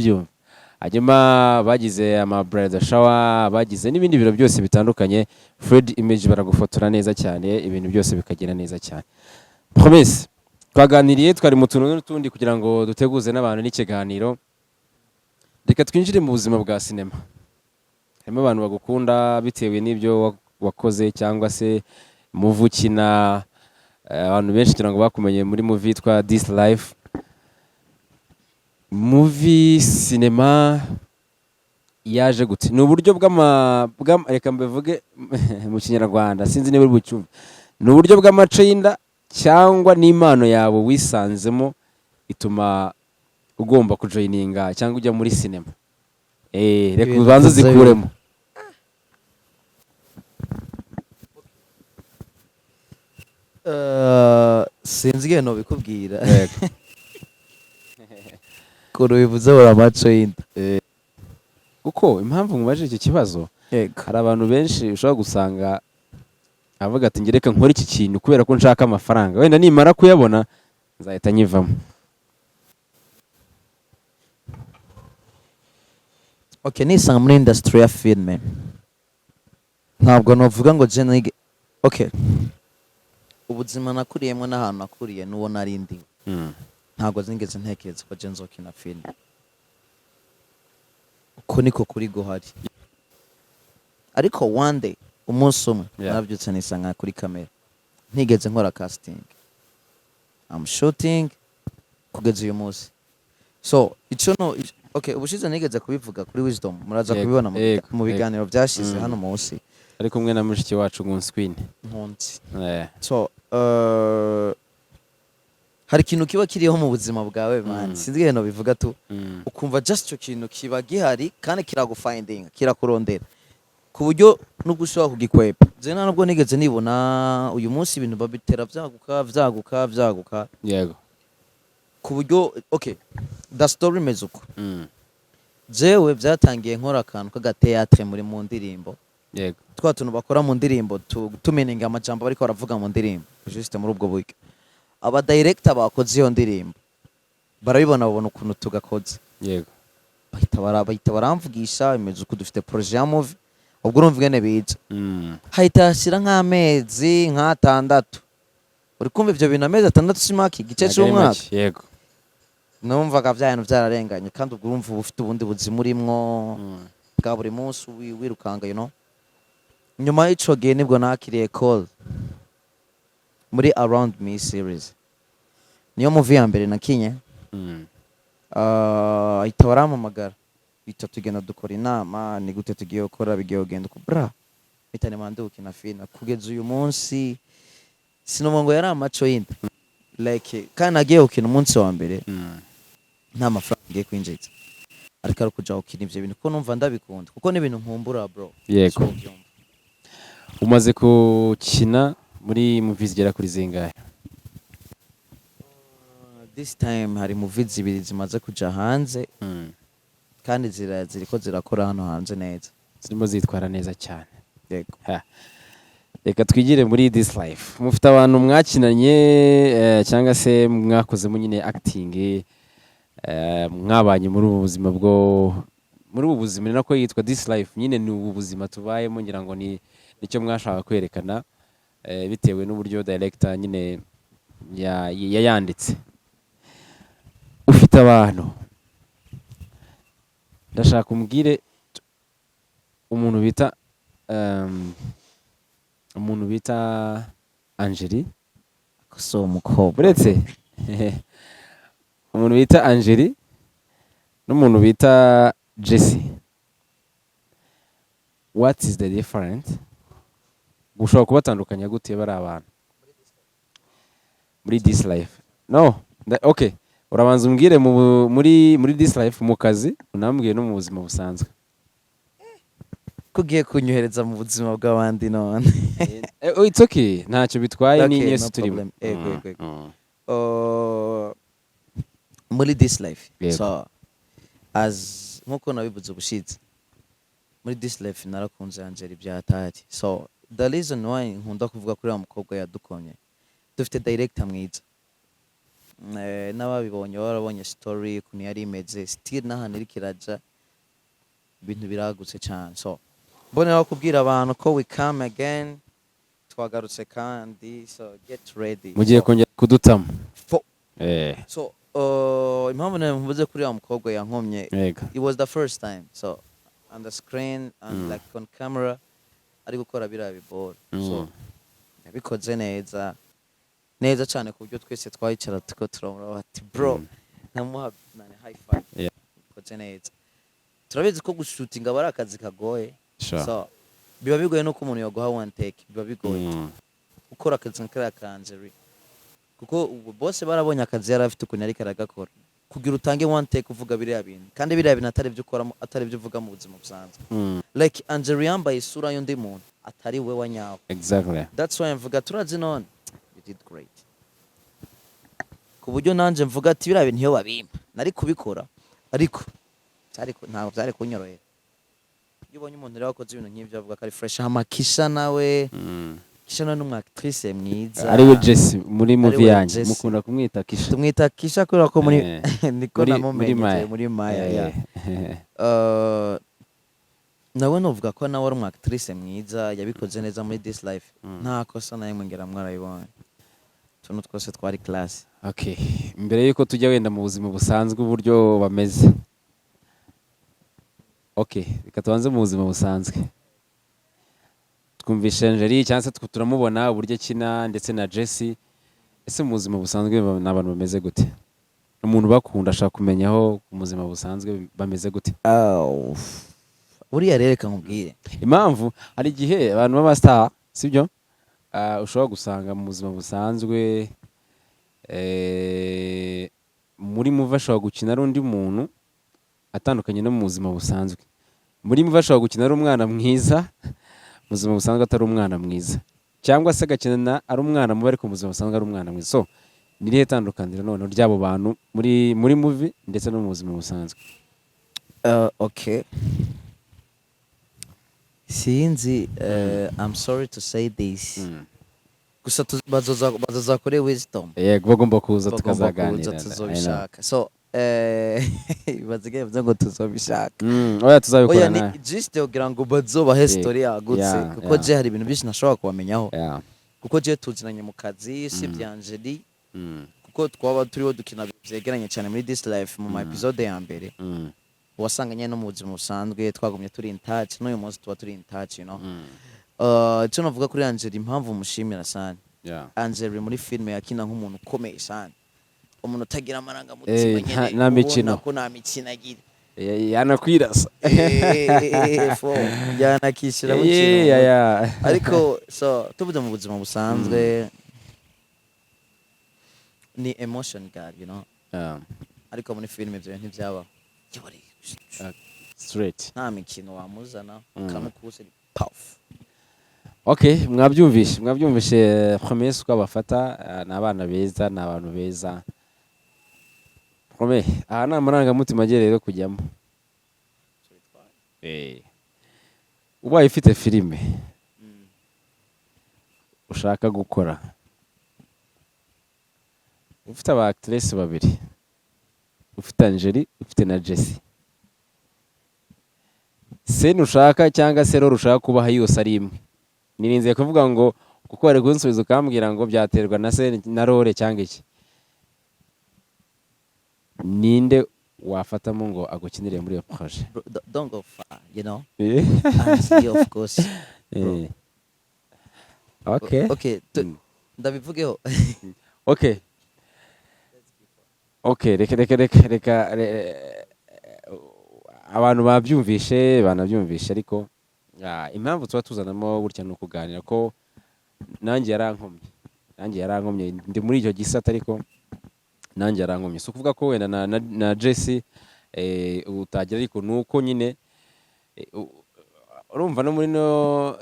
[SPEAKER 2] hanyuma bagize ama bridal shower bagize n'ibindi biro byose bitandukanye Fred Image baragufotora neza cyane ibintu byose bikagenda neza cyane Promesse twaganiriye twari mu tuntu n'utundi kugira ngo duteguze n'abantu n'ikiganiro reka twinjire mu buzima bwa sinema harimo abantu bagukunda bitewe n'ibyo wakoze cyangwa se muvukina abantu benshi kugira ngo bakumenye muri movie twa This Life movie sinema yaje gute ni uburyo reka mbivuge mu kinyarwanda sinzi niba uri bucyumve ni uburyo bw'amacinda cyangwa n'impano yawe wisanzemo ituma ugomba kujoininga cyangwa ujya muri sinema reka ubanze zikuremo
[SPEAKER 1] sinzi igihe nobikubwira kuri bivuze buri amaco y'inda
[SPEAKER 2] kuko impamvu mubaje iki kibazo hari abantu benshi ushobora gusanga avuga ati ngereka nkora iki kintu kubera ko nshaka amafaranga wenda nimara kuyabona nzahita nyivamo
[SPEAKER 1] okay nisanga muri industry ya filme ntabwo novuga ngo je okay ubuzima nakuriyemo n'ahantu nakuriye n'uwo narindi ntabwo zingeze ntekereza ko je nzokina filme uko niko kuri guhari ariko one day umunsi umwe nabyutse nisanga kuri kamera ntigeze nkora casting I'm shooting kugeza uyu munsi so ico no okay ubushize nigeze kubivuga kuri Wisdom muraza kubibona mu biganiro byashize hano munsi
[SPEAKER 2] ari kumwe na mushiki wacu Gunsqueen
[SPEAKER 1] nkunzi so hari ikintu kiba kiriho mu buzima bwawe man sinzi geno bivuga tu ukumva just cyo kintu kiba gihari kandi kiragufinding kirakurondera ku buryo no gushobora kugikwepa je ntabwo nigeze nibona uyu munsi ibintu babitera vyaguka
[SPEAKER 2] yego
[SPEAKER 1] ku buryo okay the story mezuko jewe byatangiye nkora akantu k'agateatre muri mu ndirimbo
[SPEAKER 2] yego
[SPEAKER 1] twa tuntu bakora mu ndirimbo tumeninga amajambo bariko baravuga mu ndirimbo juste muri ubwo buryo aba director bakoze iyo ndirimbo barabibona babona ukuntu tugakoze
[SPEAKER 2] yego
[SPEAKER 1] bahita baramvugisha imeze uko dufite projet ya movie ubwo urumva ingene biza hahita hashira nk'amezi nk'atandatu uri kumva ivyo bintu amezi atandatu simaki igice cy'umwaka
[SPEAKER 2] yego
[SPEAKER 1] numvaga byanyu byararenganye kandi ubwo urumva ufite ubundi buzima urimwo bwa buri munsi wirukanga nyuma y'ico gihe nibwo nakiriye call muri Around Me series niyo movie ya mbere nakinye ahita barampamagara bita tugenda dukora inama ni gute tugiye gukora bigiye kugenda uko bra bitane mande ukina fina kugeza uyu munsi sinumva ngo yari amaco y'inda like kandi nagiye ukina umunsi wa mbere nta mafaranga ngiye kwinjiza ariko ari kuja ukina ivyo bintu ko numva ndabikunda kuko ni ibintu nkumbura bro
[SPEAKER 2] yego umaze gukina muri movies zigera kuri zingahe
[SPEAKER 1] this time hari movies zibiri zimaze kuja hanze kandi ziriko zirakora hano hanze neza
[SPEAKER 2] zirimo zitwara neza cyane
[SPEAKER 1] yego
[SPEAKER 2] reka twigire muri This Life mufite abantu mwakinanye cyangwa se mwakozemo nyine acting mwabanye muri ubu buzima muri ubu buzima nako yitwa This Life nyine ni ubu buzima tubayemo ngira ngo ni nicyo mwashaka kwerekana bitewe n'uburyo director nyine yayanditse ufite abantu ndashaka umbwire umuntu bita Angeli
[SPEAKER 1] so umukobwa
[SPEAKER 2] uretse umuntu bita Angeli n'umuntu bita Jessie what is the difference gushobora kubatandukanya gute bari abantu muri This Life no okay urabanza umbwire muri This Life mu kazi unambwiye no mu buzima busanzwe
[SPEAKER 1] kugiye kunyohereza mu buzima bw'abandi none
[SPEAKER 2] it's okay ntacyo bitwaye ni Yesu turimo
[SPEAKER 1] muri this life
[SPEAKER 2] Yego.
[SPEAKER 1] so as nkuko nabivuze ubushize muri this life narakunze Angel byatari so the reason why nkunda kuvuga kuri wa mukobwa yadukonye dufite director mwiza n'ababibonye barabonye story kuntu yari imeze still n'ahantu iri kiraja ibintu biragutse cyane so mbonera kubwira abantu ko we come again twagarutse kandi so get ready
[SPEAKER 2] mugiye kongera kudutamo so
[SPEAKER 1] impamvu navuze kuri wa mukobwa yankomye
[SPEAKER 2] yego
[SPEAKER 1] it was the first time so on the screen and like on camera ari gukora biriya bibora so yabikoze neza cyane ku buryo twese twayicara tuko turamura bati bro namuha high five yabikoze neza turabizi ko gushutinga bari akazi kagoye so biba bigoye no ko umuntu yaguha one take biba bigoye gukora akazi nk'aka kanjeri kuko bose barabonye akazi yari afite ukuntu yari karagakora kugira utange one take uvuga biriya bintu kandi biriya bintu atari byo ukora atari byo uvuga mu buzima busanzwe like Angel yambaye isura y'undi muntu atari we wanyawe
[SPEAKER 2] exactly
[SPEAKER 1] that's why mvuga turazi none you did great ku buryo nanje mvuga ati biriya bintu iyo babimpa nari kubikora ariko ntabwo byari kunyorohera iyo ubonye umuntu rero wakoze ibintu nk'ibyo avuga ko ari fresh Kisha nawe Kisha ni umwactrice mwiza
[SPEAKER 2] ari we Jesse muri movie yanjye mukunda kumwita Kisha
[SPEAKER 1] tumwita Kisha kubera ko muri niko namumenye muri Maya nawe novuga ko nawe ari umwactrice mwiza yabikoze neza muri this life nta kosa nawe mwongera mwarayibonye tuno twose twari class
[SPEAKER 2] okay mbere yuko tujya wenda mu buzima busanzwe uburyo bameze okay reka tubanze mu buzima busanzwe twumvishe Angel cyangwa se turamubona uburyo akina ndetse na Jesse ese mu buzima busanzwe n'abantu bameze gute umuntu bakunda ashaka kumenyaho mu buzima busanzwe bameze gute
[SPEAKER 1] buriya reka nkubwire
[SPEAKER 2] impamvu hari igihe abantu baba star sibyo ushobora gusanga mu buzima busanzwe muri muva ashobora gukina ari undi muntu atandukanye no mu buzima busanzwe muri muva ashobora gukina ari umwana mwiza mu buzima busanzwe atari umwana mwiza cyangwa se agakina ari umwana mubi ariko mu buzima busanzwe ari umwana mwiza so ni rihe tandukaniro none ry'abo bantu muri movie ndetse no mu buzima busanzwe
[SPEAKER 1] okay sinzi I'm sorry to say this gusa bazoza kuri wisdom
[SPEAKER 2] yego bagomba kuza tukazaganira
[SPEAKER 1] tuzobishaka so bazigaye ngo tuzobishaka
[SPEAKER 2] oya tuzabikora
[SPEAKER 1] ni just kugira ngo bazobahe story yagutse kuko je hari ibintu byinshi nashobora kubamenyaho kuko je tuzinanye mu kazi si byangeli kuko twaba turiho dukina byegeranye cyane muri this life mu episode ya mbere wasanganye no mu buzima busanzwe twagumye turi in touch n'uyu munsi tuba turi in touch you know cyo navuga kuri Angel impamvu mushimira sana Angel muri filme yakina nk'umuntu ukomeye sana umuntu utagira amarangamutima nyene
[SPEAKER 2] nta mikino
[SPEAKER 1] ko nta mikino agira
[SPEAKER 2] yanakwirasa
[SPEAKER 1] yanakishira mu kintu ariko so tuvuze mu buzima busanzwe ni emotion guy you know ariko muri filme ibyo ntibyabaho
[SPEAKER 2] straight
[SPEAKER 1] nta mikino wamuzana ukamukuse puff
[SPEAKER 2] okay mwabyumvishe promesse ko abafata ni abana beza ni abantu beza aha ni amarangamutima agiye rero kujyamo ubaye ufite filime ushaka gukora ufite aba actress babiri ufite Angel ufite na Jesse sene ushaka cyangwa se rero ushaka kubaha yose ari imwe nirinze kuvuga ngo kuko bari kunsubiza ukambwira ngo byaterwa na sene na role cyangwa iki ninde wafatamo ngo agukinire muri iyo projet
[SPEAKER 1] don't go far you know and of course okay ndabivugeho okay reka abantu banabyumvishe ariko impamvu tuba tuzanamo gutya ni ukuganira ko nanjye yarankomye ndi muri icyo gisata ariko nanjye yarankomye si ukuvuga ko wenda na Jesse utagira ariko ni uko nyine urumva no muri no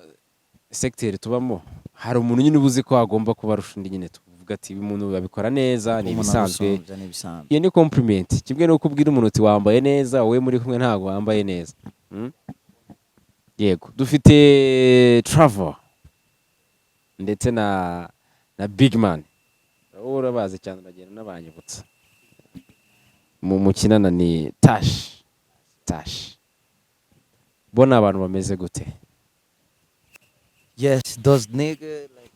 [SPEAKER 1] secteur tubamo hari umuntu nyine ubuzi ko agomba kuba arusha undi nyine
[SPEAKER 2] uvuga ati uyu muntu babikora neza ni
[SPEAKER 1] Umuntu
[SPEAKER 2] ibisanzwe
[SPEAKER 1] agusumbya ni ibisanzwe.
[SPEAKER 2] iyo ni compliment kimwe nuko ubwira umuntu uti wambaye neza wowe muri kumwe ntabwo wambaye neza yego dufite Travel ndetse na Big Man wowe urabazi cyane uragenda n'abanyibutsa mu mukinana ni Tash bona abantu bameze gute?
[SPEAKER 1] Yes, those nigga like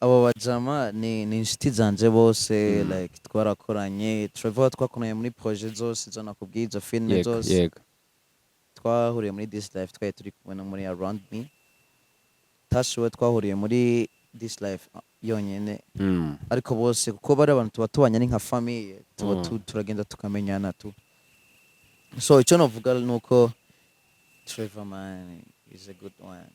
[SPEAKER 1] abo bajama ni inshuti zanje bose like twarakoranye Trevor twakoranye muri projet zose zo nakubwiye izo filme zose
[SPEAKER 2] yego
[SPEAKER 1] twahuriye muri This Life twari turi kumwe no muri Around Me. Tashuwe twahuriye muri This Life yonyene ariko bose kuko bari abantu tuba tubanye nka famille tuba turagenda tukamenyana tu. So icyo novuga nuko Trevor man is a good one.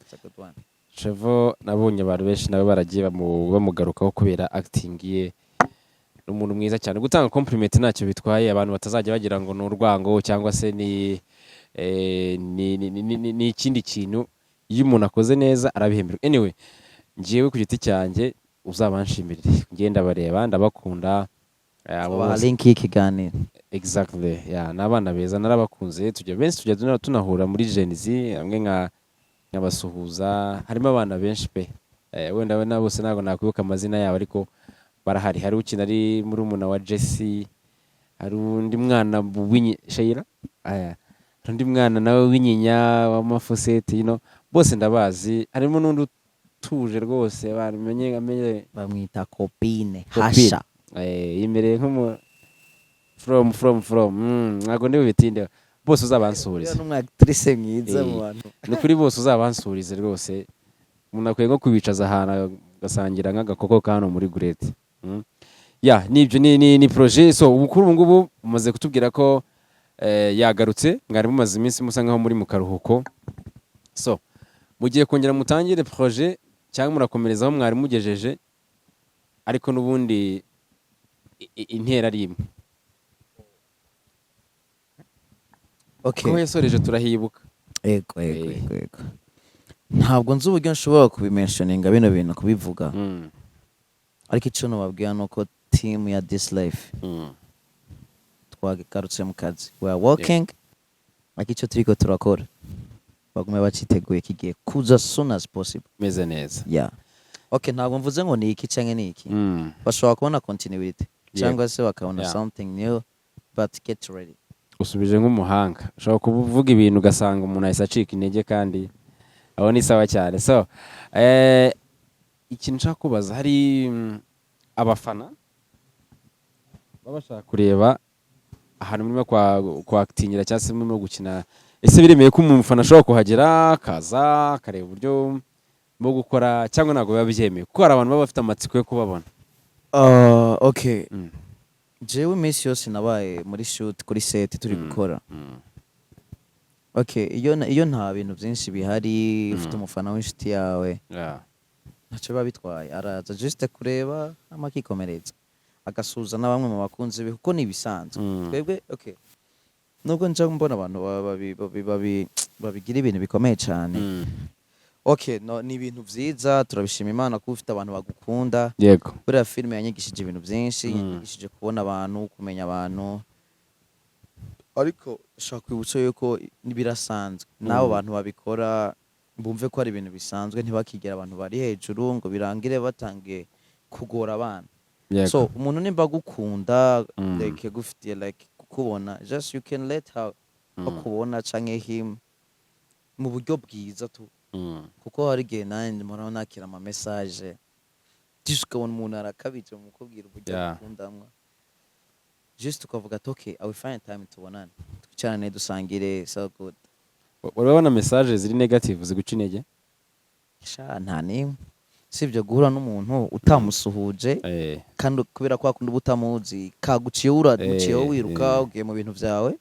[SPEAKER 1] It's a good one.
[SPEAKER 2] Trevor nabonye abantu benshi nawe baragiye bamugarukaho kubera acting ye umuntu mwiza cyane gutanga compliment ntacyo bitwaye abantu batazajya bagira ngo n'urwango cyangwa se ni ikindi kintu iyo umuntu akoze neza arabihemberwa. Anyway ngiyewe ku giti cyanjye uzabanshimirire ngenda bareba ndabakunda
[SPEAKER 1] abo link y'ikiganiro
[SPEAKER 2] exactly n'abana beza narabakunze tujya tunahura muri Gen Z hamwe nk'abasuhuza harimo abana benshi pe wenda we bose ntabwo nakwibuka amazina yabo ariko barahari hari ukina ari muri umuna wa Jesse hari undi mwana Sheila hari undi mwana nawe w'inyinya w'amafosete bose ndabazi harimo n'undi utuje rwose bamenye
[SPEAKER 1] bamwita Copine Hasha
[SPEAKER 2] imbere nk'umu from ntabwo ndi bubitinde bose uzabansurize
[SPEAKER 1] n'umwactrice mwiza mu bantu
[SPEAKER 2] ni kuri bose uzabansurize rwose umuntu akwiye nko kubicaza ahantu agasangira nk'agakoko kano muri Gurete nibyo ni projet. So ubu ngubu umaze kutubwira ko yagarutse mwari mumaze iminsi musa nkaho muri mu karuhuko, so mugiye kongera mutangire projet cyangwa murakomerezaho mwari mugejeje ariko n'ubundi intera ari imwe?
[SPEAKER 1] Okay,
[SPEAKER 2] ko yasoreje turahibuka.
[SPEAKER 1] Ego ntabwo nzi uburyo nshobora kubimentioninga bino bintu kubivuga ariko icyo nababwira nuko team ya This Life twagarutse mu kazi, we are working ariko icyo turiko turakora bagume baciteguye kigiye kuza as soon as possible.
[SPEAKER 2] Meze neza.
[SPEAKER 1] Okay, ntabwo mvuze ngo ni iki canke ni iki, bashobora kubona continuity cyangwa se bakabona something new, but get ready.
[SPEAKER 2] Usubije nk'umuhanga ushobora kuvuga ibintu ugasanga umuntu ahise acika intege kandi aho ni sawa cyane. So ikintu nshaka kubaza, hari abafana baba bashaka kureba ahantu murimo kwa actingira cyangwa se murimo gukina, ese biremeye ko umufana ashobora kuhagera akaza akareba uburyo bwo gukora cyangwa ntabwo biba byemeye kuko hari abantu baba bafite amatsiko yo kubabona?
[SPEAKER 1] Okay, jewe iminsi yose nabaye muri shoot kuri set turi gukora. Okay, iyo nta bintu byinshi bihari ufite umufana w'inshuti yawe ntacyo biba bitwaye, araza just kureba amakikomereza agasuza na bamwe mu bakunzi be kuko nibisanzwe twebwe. Okay, nubwo nje mbona abantu babigira ibintu bikomeye cyane. Okay, no, ni ibintu vyiza turabishima Imana ko ufite abantu bagukunda.
[SPEAKER 2] Yego,
[SPEAKER 1] buriya filime yanyigishije ibintu byinshi, yanyigishije kubona abantu, kumenya abantu, ariko shaka kwibutsa yuko birasanzwe n'abo bantu babikora bumve ko ari ibintu bisanzwe, ntibakigera abantu bari hejuru ngo birangire batangiye kugora abana. So umuntu nimba gukunda like gufitiye like kukubona, just you can let her bakubona canke him mu buryo bwiza tu, kuko hari igihe nanjye mpora nakira ama message just ukabona umuntu arakabije mu kubwira uburyo akundamwa, just ukavuga ati okay, I will find time tubonane twicarane dusangire, so good.
[SPEAKER 2] urabona message ziri negative ziguca intege?
[SPEAKER 1] Nta nimwe, sibyo guhura n'umuntu utamusuhuje kandi kubera ko akunda ubutamuzi kaguciye uraguciyeho wiruka ugiye mu bintu byawe.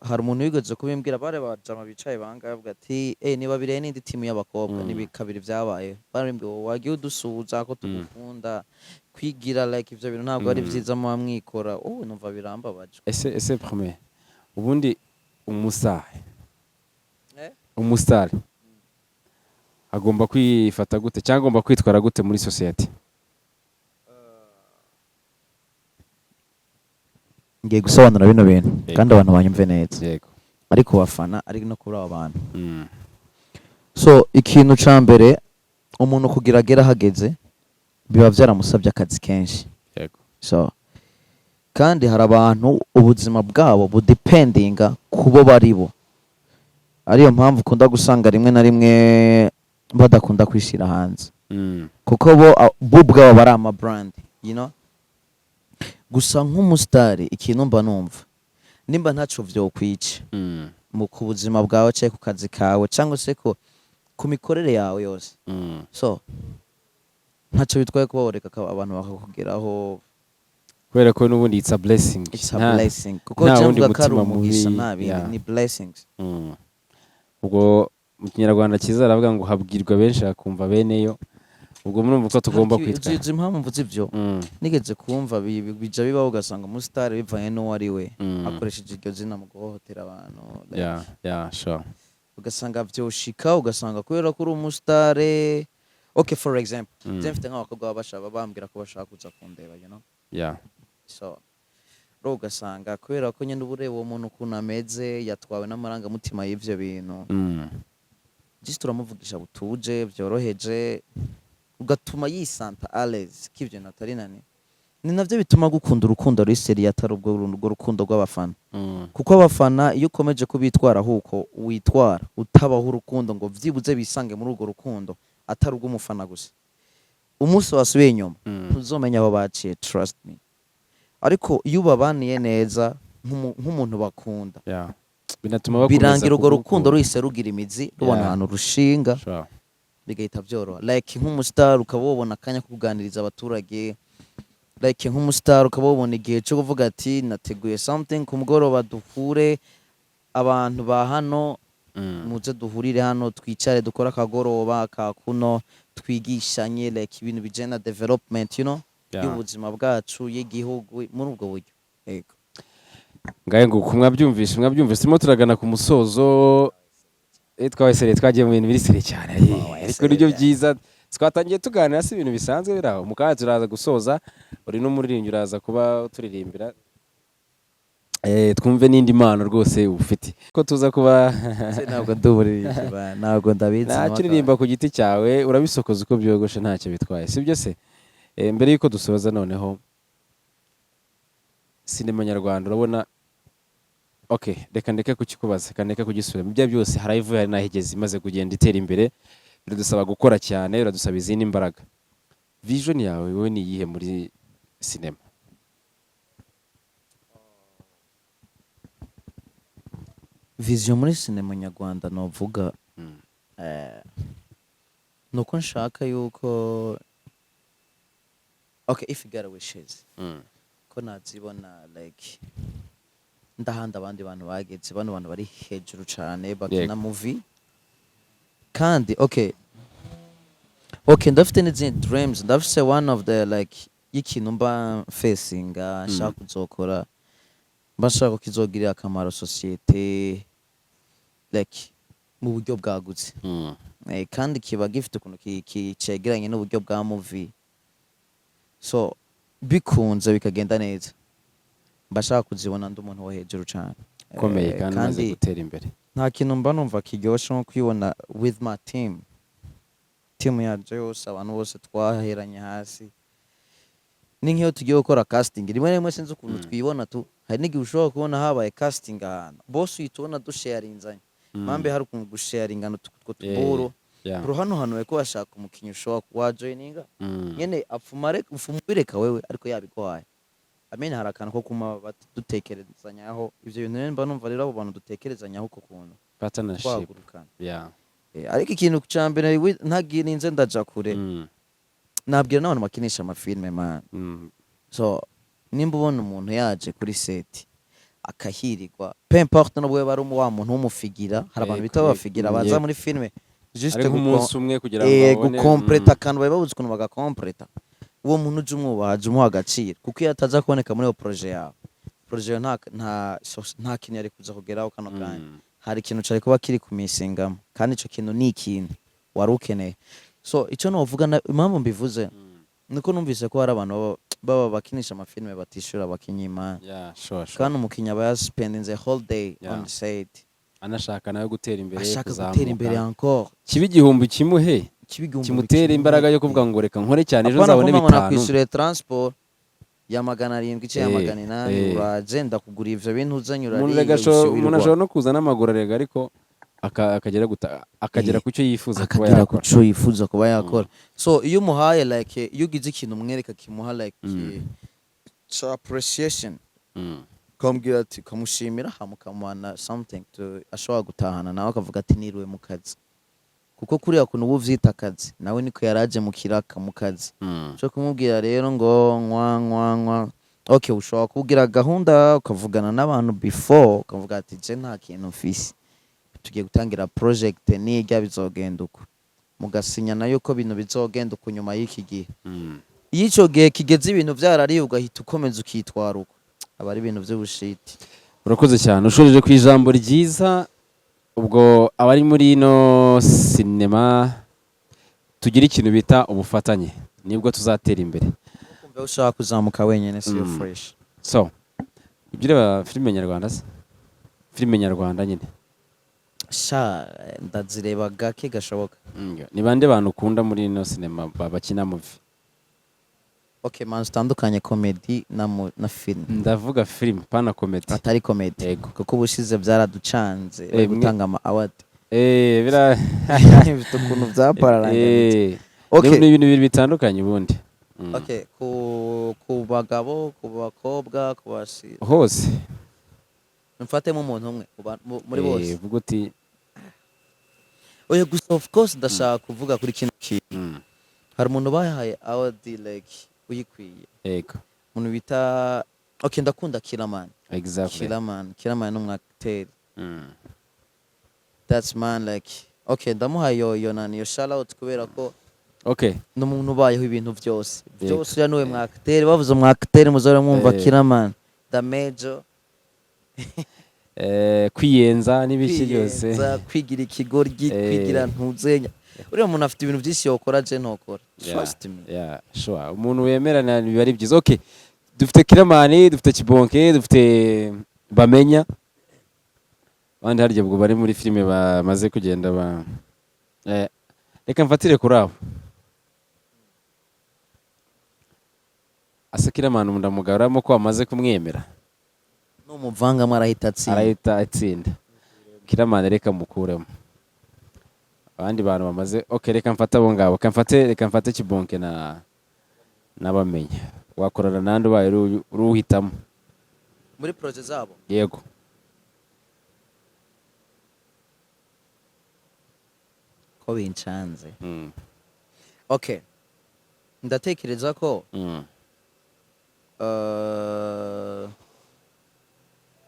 [SPEAKER 1] Hari umuntu wigeze kubimbwira, bare bajama bicaye bangaye avuga ati niba bireye n'indi timu y'abakobwa n'ibikabiri byabaye, barimbwiye wagiye udusuhuza ko tugukunda, kwigira like ivyo bintu ntabwo ari vyiza mu mwikora. Numva birambabaje.
[SPEAKER 2] Ese premier ubundi umusare agomba kwifata gute cyangwa agomba kwitwara gute muri society?
[SPEAKER 1] ngiye gusobanura bino bintu
[SPEAKER 2] Yego.
[SPEAKER 1] kandi abantu banyumve neza
[SPEAKER 2] Yego.
[SPEAKER 1] ariko bafana ari no kuri abo bantu. So ikintu ca mbere umuntu kugira agera hageze biba byaramusabye akazi kenshi.
[SPEAKER 2] Yego.
[SPEAKER 1] So kandi hari abantu ubuzima bwabo budependinga kubo baribo, ariyo mpamvu ukunda gusanga rimwe na rimwe badakunda kwishira hanze kuko bo ubwabo bari ama brand, you know. Gusa nk'umusitari ikintu mba numva nimba ntaco vyokwica mu ku buzima bwawe cyangwa ku kazi kawe cyangwa se ku mikorere yawe yose. So ntaco bitwaye kuba woreka abantu bakakugeraho
[SPEAKER 2] kubera ko n'ubundi it's a blessing.
[SPEAKER 1] It's a blessing. Kuko cyangwa kari umugisha nabi ni blessings.
[SPEAKER 2] Ubwo mu Kinyarwanda cyiza aravuga ngo habwirwa benshi akumva beneyo. Ubwo murumva ko tugomba kwitwa.
[SPEAKER 1] Uzi impamvu z'ivyo nigeze kumva bija bibaho ugasanga umustar bivanye n'uwo ari we akoresheje iryo zina mu guhohotera abantu.
[SPEAKER 2] Sure.
[SPEAKER 1] Ugasanga vyoshika ugasanga kubera ko uri umustar. Okay, for example, mfite nk'abakobwa bashaka bambwira ko bashaka kuza kundeba, you know. So ugasanga kubera ko nyine ubureba uwo muntu ukuntu ameze yatwawe n'amarangamutima y'ivyo bintu. Just turamuvugisha butuje byoroheje ugatuma yisanta alaise k'ivyo natari nani. Ni navyo bituma gukunda urukundo ari seri atari ubwo rukundo rw'abafana. Kuko abafana iyo ukomeje kubitwara huko witwara utabaho urukundo ngo vyibuze bisange muri urwo rukundo atari ubw'umufana gusa. Umunsi wasubiye inyuma ntuzomenya aho baciye, trust me. Ariko iyo ubabaniye neza nk'umuntu bakunda
[SPEAKER 2] binatuma
[SPEAKER 1] birangira urwo rukundo ruhise rugira imizi rubona ahantu rushinga bigahita byoroha. Like nk'umustar ukaba wabona akanya kuganiriza abaturage, like nk'umustar ukaba wabona igihe cyo kuvuga ati nateguye something ku mugoroba duhure abantu ba hano muze duhurire hano twicare dukora akagoroba ka kuno twigishanye like ibintu bijena development, you know, y'ubuzima bwacu y'igihugu muri ubwo buryo. Yego.
[SPEAKER 2] Ngaye ngo kumwabyumvisha turimo turagana ku musozo. Twahise twagiye mu bintu biri sere cyane ariko nibyo byiza twatangiye tuganira si ibintu bisanzwe biraho mukanya turaza gusoza uri no muririmbyi uraza kuba turirimbira twumve n'indi mpano rwose ufite ko tuza kuba
[SPEAKER 1] ntabwo ndumuririmbyi ntabwo ndabizi
[SPEAKER 2] nakiririmba ku giti cyawe urabisokoza uko byogoshe ntacyo bitwaye sibyo se. Mbere yuko dusoza noneho sinema nyarwanda urabona okay reka ndeke kukikubaza kaneka kugisura mu bya byose harayivuye hari nahigeze imaze kugenda itera imbere biradusaba gukora cyane biradusaba izindi imbaraga. Vision yawe wowe ni yihe muri sinema?
[SPEAKER 1] Vision muri sinema nyarwanda novuga nuko nshaka yuko okay if you got wishes ko nazibona like ndahanda abandi bantu bageze bano bantu bari hejuru cyane bakina movie kandi okay ndafite n'izindi dreams ndafite one of the like y'ikintu mba facing nshaka kuzokora mba nshaka kizogirira akamaro societe like mu buryo bwagutse kandi kiba gifite ukuntu kicegeranye n'uburyo bwa movie so bikunze bikagenda neza mbashaka kuzibona ndi umuntu wo hejuru cyane
[SPEAKER 2] komeye kandi maze gutera imbere.
[SPEAKER 1] Nta kintu mba numva kiryoshe nko kwibona with my team yaje yose abantu bose twaheranye hasi. Ni nk'iyo tugiye gukora casting rimwe rimwe sinzi ukuntu twibona hari n'igihe ushobora kubona habaye casting ahantu bose uyitubona dusharinzanye mambe hari ukuntu gusharingana utwo tuburo hano bariko bashaka umukinnyi ushobora kuwajoininga nyene ufumureka wewe ariko yabigwaye amene hari akantu ko kuma dutekerezanyaho ivyo bintu mba numva rero abo bantu dutekerezanyaho ko kuntu
[SPEAKER 2] partnership
[SPEAKER 1] ariko ikintu cyambere ntagirinze ndaja kure nabwira n'abantu bakinisha amafilme man so nimba ubona umuntu yaje kuri set akahirirwa peu importe n'ubwo bari wa muntu w'umufigira hari abantu bita bafigira baza muri filme juste
[SPEAKER 2] nk'umunsi umwe kugira ngo babone
[SPEAKER 1] gukompleta akantu babuze ukuntu bagakompleta uwo muntu uje umwubahaje umuha agaciro kuko iyo ataza kuboneka muri iyo projet yawe nta kintu yari kuza kugeraho kano kanya hari ikintu cyari kuba kiri ku misingamo kandi ico kintu ni ikintu wari ukeneye. So icyo novuga impamvu mbivuze niko numvise ko hari abantu baba bakinisha amafilme batishura abakinyi imana.
[SPEAKER 2] Yeah, sure.
[SPEAKER 1] Kandi umukinya aba yaspending the whole day on set.
[SPEAKER 2] Anashaka nayo gutera imbere,
[SPEAKER 1] ashaka gutera imbere encore.
[SPEAKER 2] Kibi igihumbi kimuhe. Kimutera imbaraga yo kuvuga ngo reka nkore cyane ejo nzabone bitanu.
[SPEAKER 1] Apana kwishyura transport ya 700 cyangwa 800 uragenda kugura ivyo bintu uzanyura ari.
[SPEAKER 2] Umuntu ashobora no kuza n'amaguru arega ariko akagera ku cyo yifuza kuba yakora.
[SPEAKER 1] Akagera ku cyo yifuza kuba yakora. So iyo umuhaye like iyo ugize ikintu umwereka kimuha like so appreciation. Kambwira ati kamushimira hamukamana something to ashobora gutahana nawe akavuga ati niriwe mu kazi. Kuko kuriya kuntu ubu vyita akazi nawe niko yaraje mu kiraka mu kazi. Cyo kumubwira rero ngo nkwa okay ushobora kugira gahunda ukavugana n'abantu before ukavuga ati je nta kintu mfise tugiye gutangira project nijya bizogenda uko mugasinya nayo ko bintu bizogenda uko nyuma y'iki gihe. Yico gihe kigeze ibintu vyarariye ugahita ukomeza ukitwara uko aba ari ibintu vy'ubushiti.
[SPEAKER 2] Urakoze cyane ushoreje ku ijambo ryiza. Ubwo abari muri ino sinema tugira ikintu bita ubufatanye nibwo tuzatera imbere.
[SPEAKER 1] Kumbe ushaka kuzamuka wenyene si fresh.
[SPEAKER 2] So ibyo filime nyarwanda se filime nyarwanda nyine
[SPEAKER 1] sha ndazireba gake gashoboka.
[SPEAKER 2] Ni bande bantu ukunda muri ino sinema bakina movie?
[SPEAKER 1] Okay man standukanye comedy na film.
[SPEAKER 2] Ndavuga film pana comedy.
[SPEAKER 1] Atari comedy. Kuko ubushize byaraducanze gutanga ama award.
[SPEAKER 2] Bira
[SPEAKER 1] bifite ukuntu byapararanye.
[SPEAKER 2] Okay ni ibintu bibiri bitandukanye ubundi.
[SPEAKER 1] Okay ku bagabo ku bakobwa ku basi
[SPEAKER 2] hose
[SPEAKER 1] mfatemo umuntu umwe muri bose.
[SPEAKER 2] Vuga uti
[SPEAKER 1] oya gusa of course ndashaka kuvuga kuri kino kintu. Hari umuntu bahaye award like uyikwiye.
[SPEAKER 2] Yego.
[SPEAKER 1] Umuntu bita okay ndakunda Kiraman.
[SPEAKER 2] Exactly.
[SPEAKER 1] Kiraman n'umwacteur. That's man like okay ndamuhaye yo nani yo shout out kubera ko
[SPEAKER 2] okay
[SPEAKER 1] n'umuntu ubayeho ibintu byose. Byose yanuwe mwacteur bavuze umwacteur muzora mwumva Kiraman. The major
[SPEAKER 2] kwiyenza n'ibiki byose.
[SPEAKER 1] Kwigira ikigoryi kwigira ntuzenya. Uriya muntu afite ibintu byinshi yakora je ntokora. Trust me.
[SPEAKER 2] Yeah, sure. Umuntu wemerana biba ari byiza. Okay. Dufite Kiramani, dufite Kibonke, dufite Bamenya. Bandi harya bwo bari muri filime bamaze kugenda reka mfatire kuri abo. Asa Kiramani ndamugaramo ko amaze kumwemera.
[SPEAKER 1] No muvanga marahita
[SPEAKER 2] atsinda. Kiramani reka mukuremo. Abandi bantu bamaze okay reka mfata abo ngabo reka mfate Kibonke na Bamenya. Wakorana nande baye ruhitamo
[SPEAKER 1] muri project zabo.
[SPEAKER 2] Yego.
[SPEAKER 1] Ko bincanze. Okay. Ndatekereza ko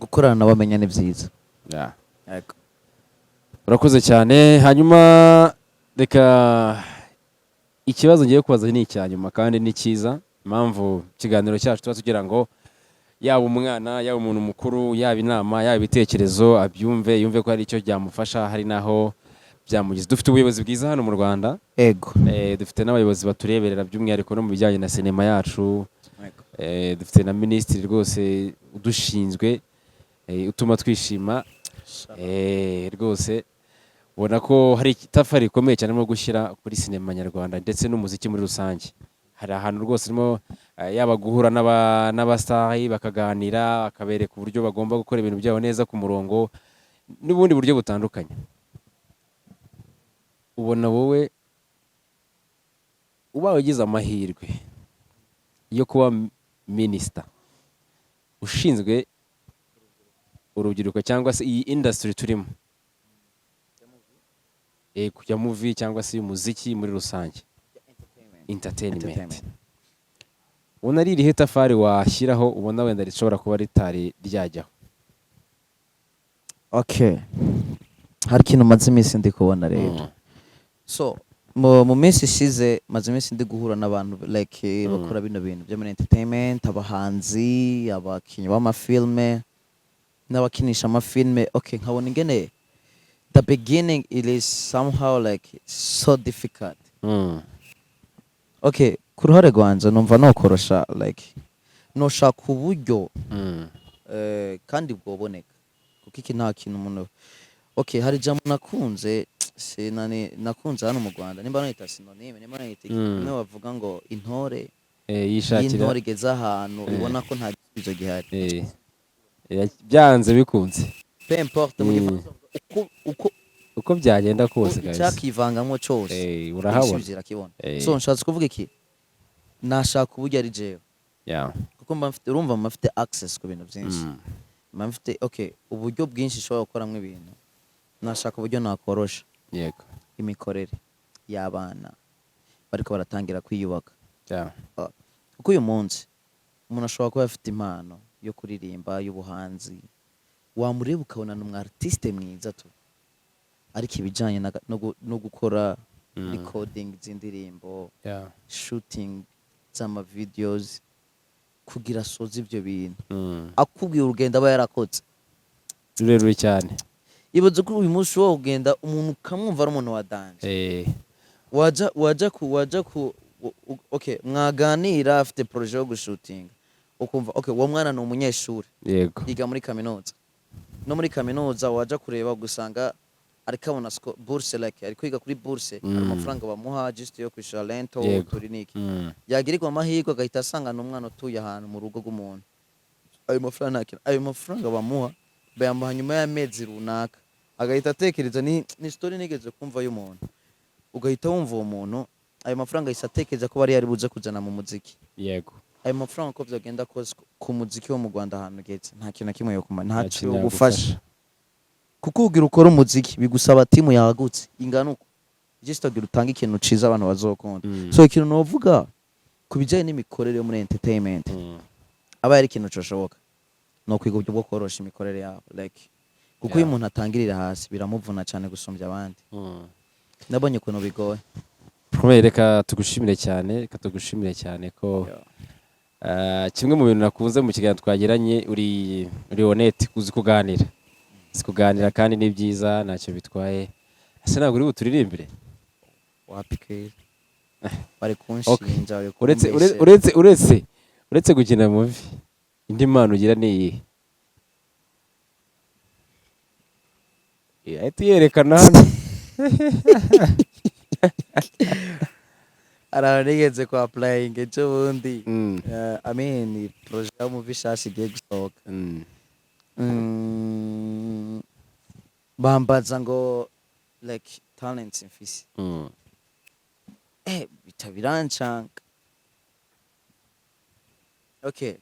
[SPEAKER 1] gukorana na Bamenya ni byiza.
[SPEAKER 2] Yeah.
[SPEAKER 1] Yego.
[SPEAKER 2] Urakoze cyane. Hanyuma reka ikibazo ngiye kubaza ni icyanyuma kandi ni cyiza. Impamvu kiganiro cyacu tuba tugira ngo yaba umwana yaba umuntu mukuru yaba inama yaba ibitekerezo yumve ko hari icyo byamufasha hari naho byamugize. Dufite ubuyobozi bwiza hano mu Rwanda.
[SPEAKER 1] Ego.
[SPEAKER 2] Dufite n'abayobozi batureberera by'umwihariko no mu bijyanye na sinema yacu. Dufite na minisitiri rwose udushinzwe utuma twishima. Rwose ubona ko hari itafari rikomeye cyane mu gushyira kuri sinema nyarwanda ndetse n'umuziki muri rusange. Hari ahantu rwose irimo yaba guhura n'abasitari bakaganira akabereka uburyo bagomba gukora ibintu byabo neza ku murongo n'ubundi buryo butandukanye. Ubona wowe ubaye ugize amahirwe yo kuba minisita ushinzwe urubyiruko cyangwa se iyi industry turimo ya movie cyangwa se umuziki muri rusange entertainment. Ubona ari irihe tafari washyiraho ubona wenda rishobora kuba ritari ryajyaho?
[SPEAKER 1] Okay. Hari ikintu maze iminsi ndi kubona rero. So mu minsi ishize maze iminsi ndi guhura n'abantu like bakora bino bintu bya entertainment, abahanzi, abakinnyi b'amafilme n'abakinisha amafilme. Okay nkabona ingene the beginning it is somehow like so difficult. Okay, ku ruhare rwanje numva nokorosha like noshaka uburyo kandi bwoboneka kuko iki nta kintu umuntu okay hari jambo nakunze nakunze hano mu Rwanda nimba nayita synonyme nimba nayita kimwe bavuga ngo intore
[SPEAKER 2] yishakira
[SPEAKER 1] intore igeze ahantu ubona ko nta gisubizo gihari
[SPEAKER 2] byanze bikunze
[SPEAKER 1] peu importe mu gifaransa
[SPEAKER 2] uko byagenda kose guys
[SPEAKER 1] cyakivangamo cyose
[SPEAKER 2] urahabona
[SPEAKER 1] kibona so nshatse kuvuga iki nashaka uburyo ari jewe kuko urumva mfite access ku bintu byinshi mfite okay uburyo bwinshi ushobora gukoramo ibintu nashaka uburyo nakorosha
[SPEAKER 2] yego
[SPEAKER 1] imikorere y'abana bariko baratangira kwiyubaka kuko uyu munsi umuntu ashobora kuba afite impano yo kuririmba y'ubuhanzi wamureba ukabona ni artiste mwiza tu ariko ibijanye no gukora recording z'indirimbo shooting z'ama videos kugira soza ibyo bintu akubwira urugendo aba yarakotse
[SPEAKER 2] rurerure cyane
[SPEAKER 1] ibaze ko uyu munsi wo ugenda umuntu ukamwumva ari umuntu wa danje waja ku okay mwaganira afite projet yo gushutinga ukumva okay uwo mwana ni umunyeshuri
[SPEAKER 2] yego
[SPEAKER 1] yiga muri kaminuza no muri kaminuza waja kureba gusanga ariko abona bourse like ariko yiga kuri bourse amafaranga bamuha just yo kwishura rento turi niki yagirirwa amahirwe agahita asanga n'umwana utuye ahantu mu rugo rw'umuntu ayo mafaranga bamuha bayamuha nyuma y'amezi runaka agahita atekereza ni story nigeze kumva y'umuntu ugahita wumva uwo muntu ayo mafaranga yise atekereza ko bari yari buze kujana mu muziki
[SPEAKER 2] yego
[SPEAKER 1] ayo mafaranga ko byagenda kose ku muziki wo mu Rwanda ahantu getse nta kintu na kimwe yo kumana nta cyo gufasha kuko ugira ukora umuziki bigusaba timu yagutse ingana uko just ugira utanga ikintu ciza abantu bazokunda so ikintu novuga kubijanye n'imikorere yo muri entertainment aba yari ikintu cyoshoboka no kwiga uburyo bwo korosha imikorere yabo like kuko uyu muntu atangirira hasi biramuvuna cyane gusumbya abandi nabonye ukuntu bigoye
[SPEAKER 2] reka tugushimire cyane ko kimwe mu bintu nakunze mu kiganiro twagiranye uri honete uzi kuganira kandi ni byiza ntacyo bitwaye ese ntabwo uri buturirimbire
[SPEAKER 1] wapike bari kunshinja
[SPEAKER 2] uretse gukina movie indi mpano ugira ni iyi ahita yerekana hano
[SPEAKER 1] aranigeze kwa applying ejo bundi I mean project yo movie shashi igiye gusohoka bambaza ngo like talents mfise bitabirancanga okay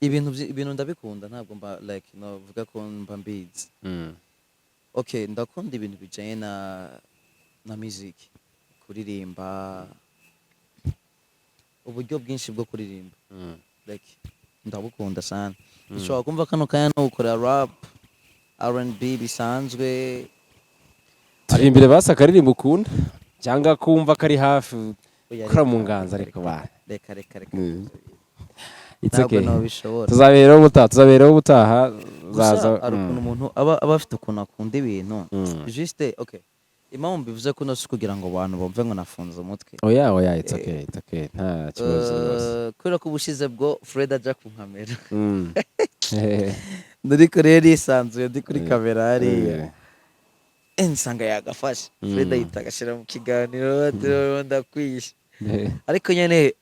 [SPEAKER 1] ibintu ndabikunda ntabwo mba like novuga ko mba mbizi okay ndakunda ibintu bijanye na music kuririmba uburyo bwinshi bwo kuririmba like ndabukunda sana ushobora kumva kano kanya no gukora rap R&B bisanzwe
[SPEAKER 2] arimbire basa karirimba ukunda cyangwa kumva kari hafi kora mu nganza ariko
[SPEAKER 1] reka
[SPEAKER 2] it's okay
[SPEAKER 1] ntabwo
[SPEAKER 2] tuzaberaho ubutaha
[SPEAKER 1] zaza ari ukuntu umuntu aba afite ukuntu akunda ibintu juste okay impamvu bivuze ko nose kugira ngo abantu bumve ngo nafunze umutwe
[SPEAKER 2] oya it's okay nta kibazo
[SPEAKER 1] kubera ko ubushize bwo Fred aja ku kamera ndiko rero yisanzuye ndi kuri kamera hariya nsanga yagafashe Fred ahita agashira mu kiganiro ndakwishe ariko nyene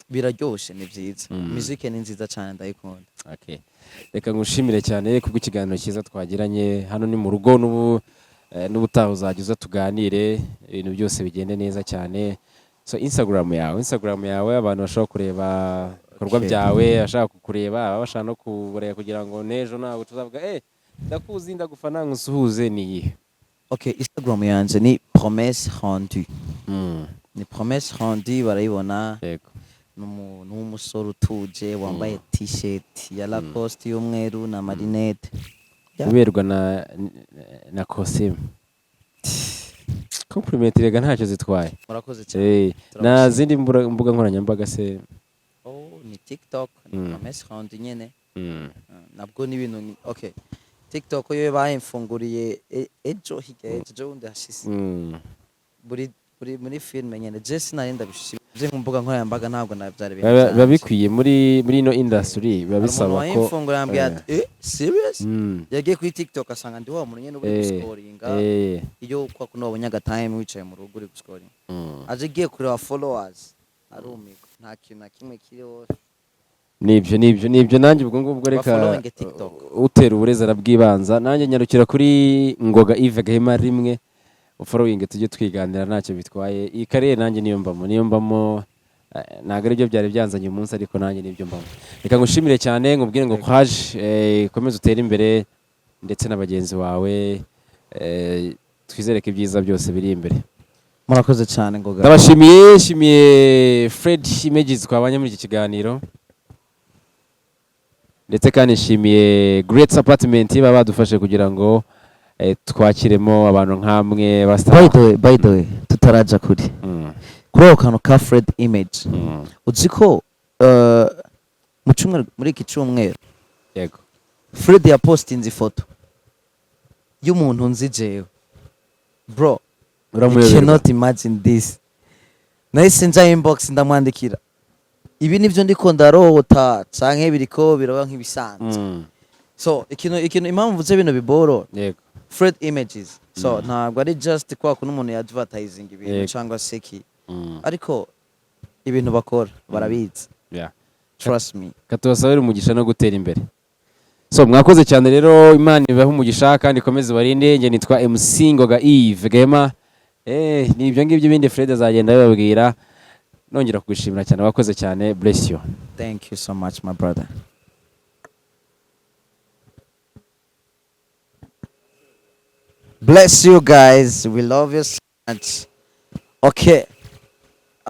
[SPEAKER 1] biraryoshe ni byiza muzike ni nziza cyane ndayikunda
[SPEAKER 2] okay reka ngushimire cyane kubwo ikiganiro cyiza twagiranye hano ni mu rugo n'ubutaha uzagiza tuganire ibintu byose bigende neza cyane so Instagram yawe abantu bashaka kureba ibikorwa byawe bashaka kukureba bashaka no kureba kugira ngo nejo nawe tuzavuga ndakuzi ndagufana nkusuhuze ni
[SPEAKER 1] okay Instagram yanje ni promesse rendue ni promesse rendue barayibona yego n'umusore utuje wambaye t-shirt ya Lacoste y'umweru na marinette
[SPEAKER 2] uberwa na costume compliment rega ntacyo zitwaye
[SPEAKER 1] murakoze cyane
[SPEAKER 2] na zindi mbuga nkoranyambaga se
[SPEAKER 1] ni TikTok ni promesse rendue nyene nabwo ni ibintu okay TikTok yo bayimfunguriye ejo hirya ejo wundi hashise buri muri filime nyene je sinari ndabishije ku mbuga nkoranyambaga ntabwo nabyari
[SPEAKER 2] biba bikwiye muri ino industry biba bisaba ko
[SPEAKER 1] imfungura yambwiye ati serious yagiye kuri TikTok asanga ndi wa muntu nyene uri guscoringa iyo kwa kuno bunyaga time wicaye mu rugo uri guscoringa aje giye kureba followers arumigo nta kintu na kimwe kiriho nibyo nanjye ubwo ngubwo reka utera uburezi arabwibanza nanjye nyarukira kuri Ngoga Yves Gahima rimwe following tujye twiganira ntacyo bitwaye iyi karere nanjye niyo mbamo ntabwo aribyo byari byanzanye umunsi ariko nanjye nibyo mbamo reka ngushimire cyane nkubwire ngo courage komeza utere imbere ndetse na bagenzi bawe twizere ko ibyiza byose biri imbere murakoze cyane Ngoga
[SPEAKER 2] ndabashimiye Fred Images twabanye muri iki kiganiro ndetse kandi nshimiye Great Apartment baba badufashe kugira ngo twakiremo abantu nk'amwe
[SPEAKER 1] by the way tutaraja kuri ako kantu ka Fred Image uzi ko mu cyumweru muri iki cyumweru
[SPEAKER 2] yego
[SPEAKER 1] Fred yapostinze ifoto y'umuntu nzi jewe bro you cannot imagine this nahise nja inbox ndamwandikira ibi nivyo ndiko ndarota canke biriko biraba nk'ibisanzwe so ikintu impamvu vuze bino biboro
[SPEAKER 2] yego
[SPEAKER 1] Fred Images so ntabwo ari just kwa kuno umuntu advertising ibintu cyangwa seki ariko ibintu bakora barabizi trust me
[SPEAKER 2] katubasabira umugisha no gutera imbere so mwakoze cyane rero Imana ibahe umugisha kandi ikomeze barinde nge nitwa MC Ngoga Yves Gahima ni ibyo ngibyo bindi Fred azagenda bababwira nongera kugushimira cyane wakoze cyane bless you
[SPEAKER 1] thank you so much my brother bless you guys we love you so much okay